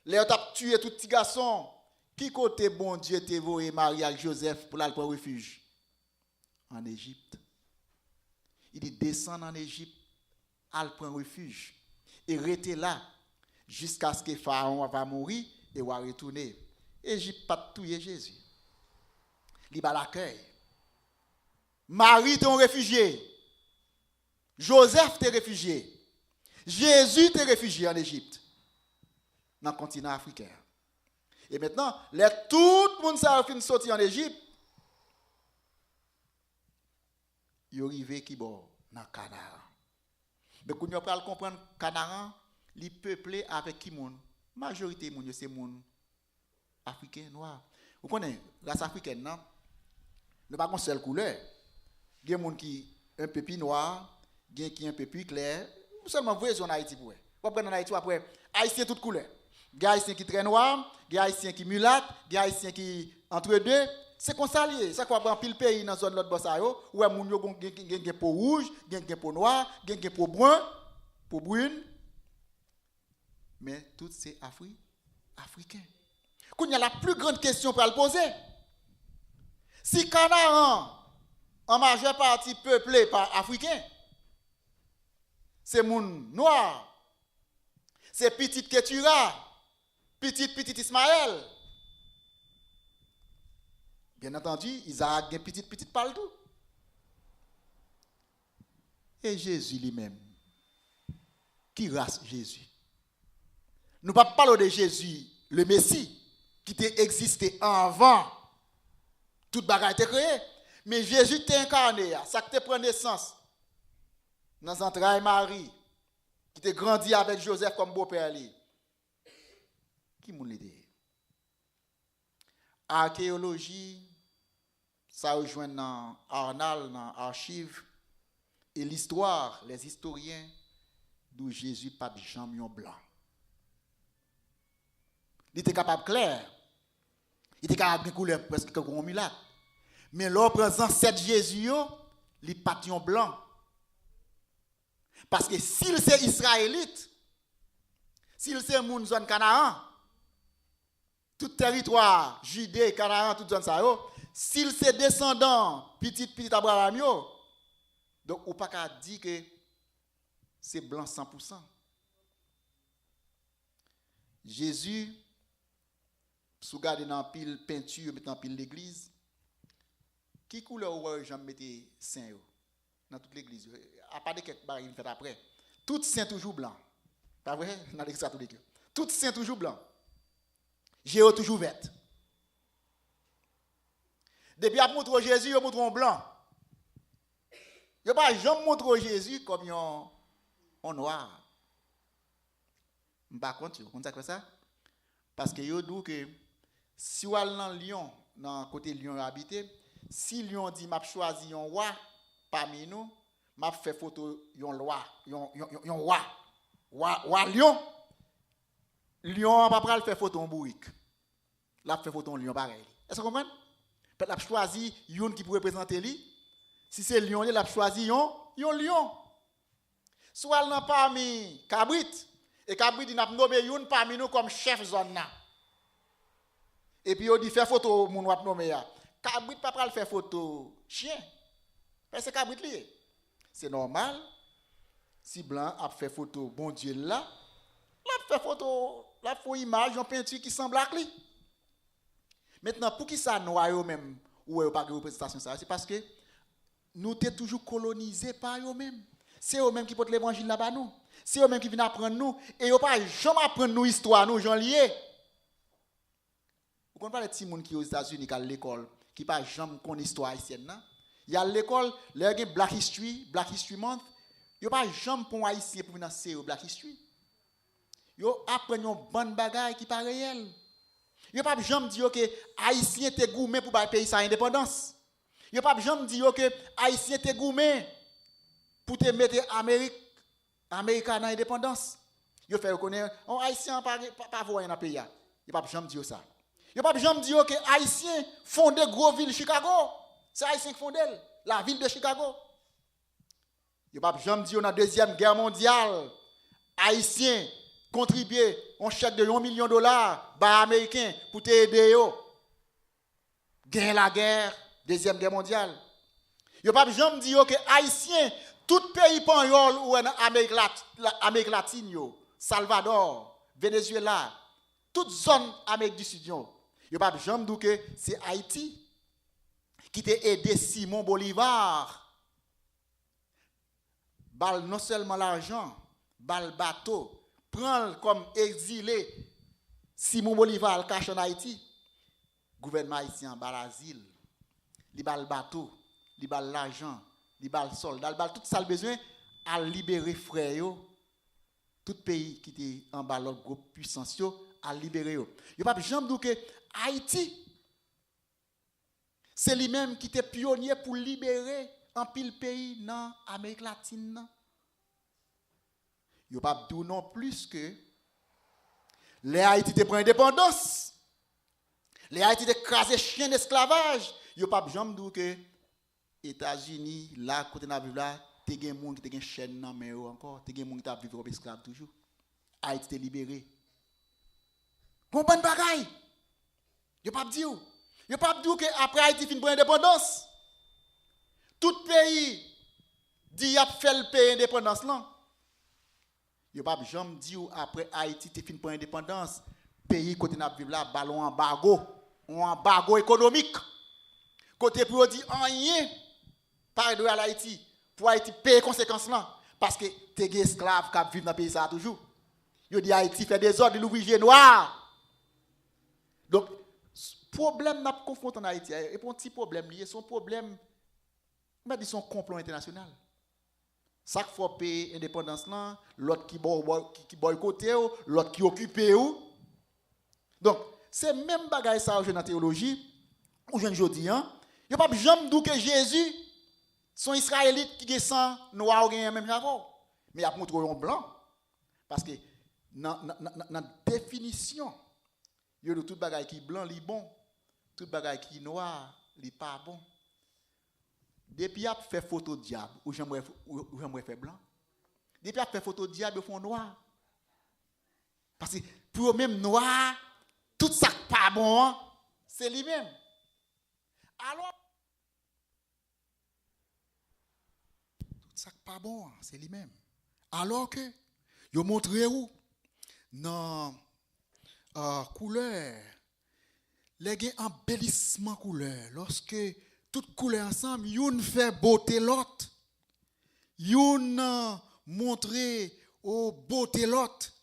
les ont tué tout petit garçon. Qui côté bon Dieu te voé Marie avec Joseph pour aller prendre refuge? En Égypte. Il dit descend en Égypte, aller prendre refuge. Et rester là jusqu'à ce que Pharaon va mourir et va retourner. Égypte pas tuer Jésus. Il va l'accueil. Marie est un réfugié. Joseph est réfugié. Jésus est réfugié en Égypte. Dans le continent africain. Et maintenant, tout le monde a fini de sortir en Égypte. Il arrive qui bon dans Canaan. Mais quand on peut comprendre Canaan, il est peuplé avec qui monde? Majorité monde c'est monde africain noir. Vous connaissez la race africaine non? Ne pas une seule couleur. Il y a des gens qui un peu plus noir, il y a qui un peu plus clair. Vous seulement voyez en Haïti pour. Vous prenez en Haïti après haïtien toute couleur. Il y a haïtien qui très noir, il y a haïtien qui mulâtre, il y a haïtien qui entre deux. C'est comme ça lié. Ça quoi prend pile pays dans zone l'autre bossa yo, où moun yo gen peau rouge, gen peau noire, gen peau brun, peau brune. Mais tout c'est africain. Quand il y a la plus grande question pour le poser. Si Canaan en majeure partie peuplé par africains, c'est moun noir. C'est petite Ketura, petite Ismaël. Bien entendu, Isaac a petite partout. Et Jésus lui-même, qui race Jésus? Nous ne parlons pas de Jésus, le Messie, qui t'a existé avant toute bagaille était créée. Mais Jésus t'est incarné, ça qui te prend naissance dans les entrailles Marie, qui t'a grandi avec Joseph comme beau-père. Qui m'a l'idée? Archéologie, ça rejoint dans Arnal, dans l'archive, et l'histoire, les historiens, d'où Jésus pas de jambon blanc. Il était capable de clair. Il était capable de couleur presque comme un miracle. Mais l'homme présent, c'est Jésus, il n'est pas blanc. Parce que s'il c'est israélite, s'il c'est moun zone Canaan, tout territoire, Judée, Canaan, toute zone ça, s'il c'est descendant, petit Abraham, donc on ne peut pas dire que c'est blanc 100%. Jésus, si vous regardez dans pile peinture, dans pile l'église, qui couleur ou j'en mettais saint dans toute l'église, à part de quelques barres il fait après. Tout saint toujours blanc. Pas vrai? Dans l'église tout les tout saint toujours blanc. Géo toujours vert. Depuis à montrer Jésus, il montre en blanc. Il pas jamais montrer Jésus comme en noir. Par contre, vous comprenez ça? Parce que yo dit que si vous allez dans Lyon, dans côté Lyon habité, si Lyon dit m'a choisi un roi parmi nous, m'a fait photo yon roi, yon roi Lyon. Lyon va pas faire photo en bourrique. Là fait photo en Lyon pareil. Est-ce que vous comprenez? Peut-être l'a choisi yon qui pour représenter lui. Si c'est Lyon, il a choisi yon Lyon. Soit nan parmi Cabrit et Cabrit il n'a nommé yon parmi nous comme chef zone là. Et puis il dit faire photo mon wap nommé ya. Cabrit pas pral faire photo chien. Parce que Cabrit lié. C'est normal. Si blanc a fait photo bon Dieu là, l'a fait photo, la faux image en peinture qui semble à lui. Maintenant pour qui ça noir même ou pas de représentation ça, c'est parce que nous sommes toujours colonisés par eux-mêmes. C'est eux-mêmes qui portent l'évangile là-bas nous. C'est eux-mêmes qui viennent apprendre nous. Et ils ne pas jamais apprendre nous histoire, nous, gens liés. Vous comprenez pas les petits gens qui aux États-Unis, qui à l'école, qui ne pas jamais connaissent l'histoire haïtienne. Il y a l'école, il y a Black History Month. Il n'y a pas jamais pour un haïtien pour venir au Black History. Ils apprennent une bonne bagaille qui n'est pas réelle. Il n'y a pas jamais dire que haïtien était gourmet pour payer sa indépendance. Il n'y a pas jamais dire que haïtien était gourmet pour te mettre Amérique dans l'indépendance. Il fait reconnaître un haïtien pas voir dans le pays. Il n'y a pas jamais dire ça. Il n'y a pas jamais dire que haïtien fondé gros ville Chicago. C'est haïtien qui fondé la ville de Chicago. Il n'y a pas jamais dire dans la Deuxième Guerre mondiale haïtien contribuer un chèque de $1 million par américain pour t'aider yo. Gagner la guerre, Deuxième Guerre mondiale. Il n'y a pas jamais dire que haïtien tout pays pagnol ou en Amérique latine yo, Salvador, Venezuela, toute zone Amérique du Sud yo. Il n'y a pas jamais dire que c'est Haïti qui t'a aidé Simon Bolivar. Bal non seulement l'argent, bal bateau, prend comme exilé Simon Bolivar caché en Haïti. Gouvernement haïtien bal asile, li bal bateau, li bal l'argent, li bal soldat, li bal tout ça le besoin à libérer frères yo, tout pays qui était en bas l'autre groupe puissance yo à libérer yo. Yo pas jamais dire que Haïti c'est lui-même qui était pionnier pour libérer un pile pays dans l'Amérique latine. Il n'y a pas de non plus que les Haïti te prend indépendance. Les Haïti te crasé chien d'esclavage. Il n'y a pas de jamais dire que les États-Unis, là, côté de la ville, là, tu as des gens qui ont une chaîne dans mais encore, tu as des gens qui ont vécu comme esclave toujours. Haïti te libéré. Bon, bonne bagaille. Il n'y a pas de dire. Il n'y a pas de dire qu'après Haïti fin prendre indépendance. Tout pays dit qu'il a fait le pays indépendance là. Il n'y a pas de jamais dire après Haïti fin prendre indépendance. Pays côté n'a vivre là ballon embargo économique. Côté pour dire rien par de Haïti pour Haïti payer conséquences là parce que t'es esclave qui vivent dans le pays ça toujours. Il dit Haïti fait des ordres de l'ouvrier noir. Donc, problème n'a pas confronté en Haïti, et pour un petit problème lié, son problème, on va dire son complot international. Ça qui faut payer l'indépendance là, l'autre qui boycotté, l'autre qui occupé. Donc, c'est même bagaille ça dans la théologie, où je dis, hein, il n'y a pas jamais dit que Jésus, son Israélite qui est sang noir ou même rapport. Mais il a montré un blanc. Parce que dans la définition, il y a tout bagaille qui est blanc, il est bon. Tout bagaille qui est noir, il n'est pas bon. Depuis qu'il a fait photo de diable, ou j'aimerais faire blanc. Depuis qu'il a fait photo de diable, ils font noir. Parce que pour eux-mêmes noir, tout ça qui n'est pas bon, c'est lui-même. Alors, tout ça qui n'est pas bon, c'est lui-même. Alors que, ils montrent où? Dans la couleur, les embellissement couleur, lorsque toutes couleurs ensemble, une fait beauté l'autre. Une montrer au beauté l'autre.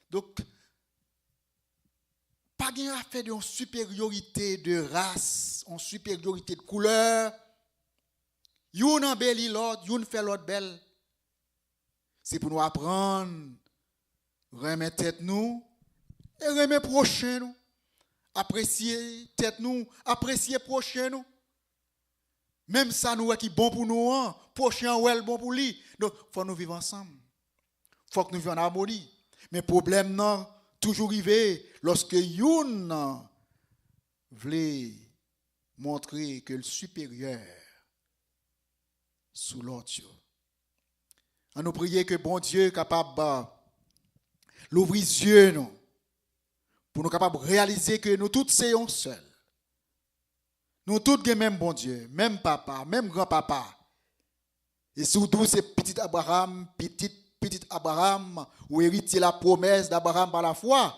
Donc, pas gain à faire d'une supériorité de race, une supériorité de couleur. Une embellit l'autre, une fait l'autre belle. C'est pour nous apprendre, remettre tête nous, et remettre prochain nous. Apprécier tête nous, apprécier prochain nous. Même ça nous qui bon pour nous, hein, prochain ouais bon pour lui. Donc faut nous vivre ensemble. Faut que nous vivions en harmonie. Mais problème non toujours arrivé lorsque une voulait montrer que le supérieur sous l'autre. On nous prier que bon Dieu capable l'ouvrir les yeux nous pour nous capables de réaliser que nous tous sommes seuls. Nous tous sommes même bon Dieu, même papa, même grand-papa. Et surtout c'est petit Abraham, petit Abraham, ou héritier la promesse d'Abraham par la foi.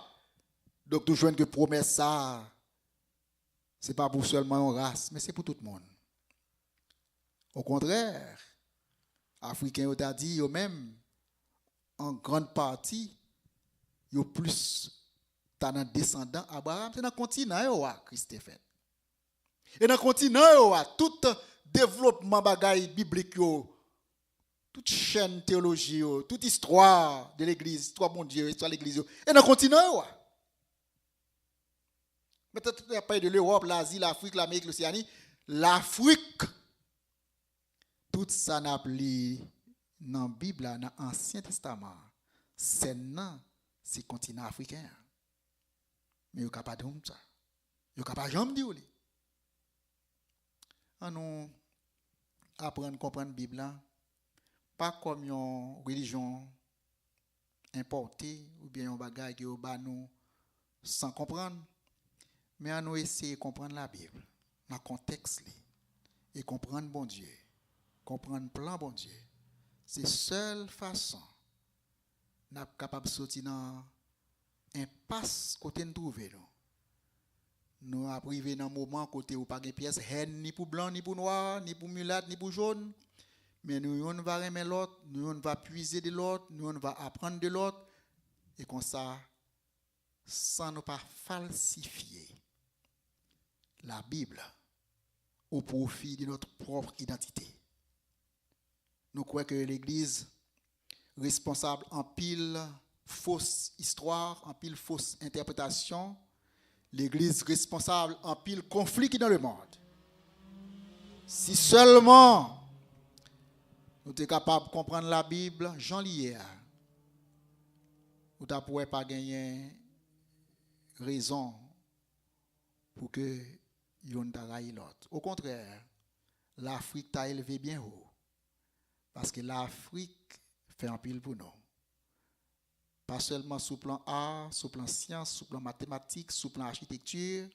Donc nous jouons que promesse ça, ce n'est pas pour seulement une race, mais c'est pour tout le monde. Au contraire, Africains ont dit eux-mêmes, en grande partie, ils ont plus de descendants Abraham, c'est dans le continent Christ fait. Et dans le continent, tout développement bagaille biblique, toute chaîne théologie, toute histoire de l'église, histoire de mon Dieu, histoire de l'église, et dans le continent. Peut-être qu'il n'y a pas de l'Europe, l'Asie, l'Afrique, l'Amérique, l'Océanie. L'Afrique, tout ça n'a plus dans la Bible, dans l'Ancien Testament. C'est le continent africain. Mais il n'y a pas de ça. Il n'y a pas de dire. Nous apprendre à comprendre la Bible, pas comme une religion importée ou bien un bagage qui est nous sans comprendre, mais à nous essayer de comprendre la Bible dans le contexte et comprendre bon Dieu, comprendre le plan bon Dieu. C'est la seule façon nous sommes capables de sortir dans impasse côté nous trouver. Nous arrivons dans un moment côté où pas de pièces haine ni pour blanc ni pour noir ni pour mulâtre ni pour jaune, mais nous on va aimer l'autre, nous on va puiser de l'autre, nous on va apprendre de l'autre, et comme ça sans ne pas falsifier la Bible au profit de notre propre identité. Nous croyons que l'Église responsable en pile fausse histoire, en pile fausse interprétation, l'Église responsable en pile conflit qui est dans le monde. Si seulement nous sommes capables de comprendre la Bible, Jean Lier, nous ne pourrions pas gagner raison pour que nous taille l'autre. Au contraire, l'Afrique t'a élevé bien haut. Parce que l'Afrique fait un pile pour nous. Pas seulement sous plan art, sous plan science, sous plan mathématiques, sous plan architecture,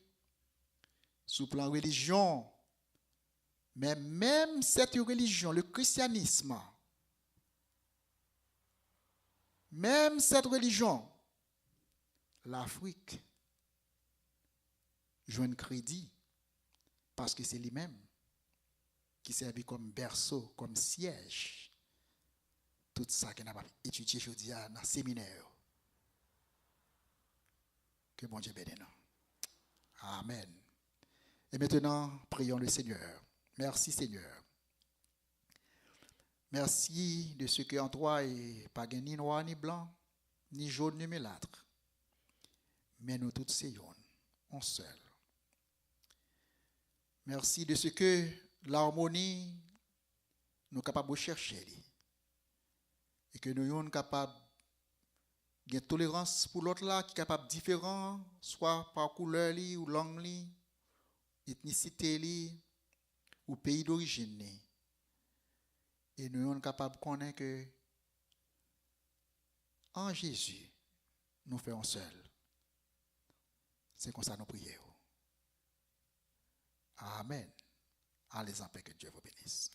sous plan religion. Mais même cette religion, le christianisme, même cette religion, l'Afrique joue un crédit parce que c'est lui-même qui servait comme berceau, comme siège. Tout ça qu'on a étudié aujourd'hui dans le séminaire. Que bon Dieu bénisse nous. Amen. Et maintenant, prions le Seigneur. Merci Seigneur. Merci de ce que en toi n'est pas ni noir ni blanc, ni jaune ni melâtre. Mais nous tous soyons un seul. Merci de ce que l'harmonie nous sommes capables de chercher. Et que nous sommes capables de tolérance pour l'autre là, qui est capable de différent, soit par couleur ou langue, ethnicité ou pays d'origine. Et nous sommes capables de connaître que en Jésus, nous faisons seul. C'est comme ça nous prions. Amen. Allez en paix, que Dieu vous bénisse.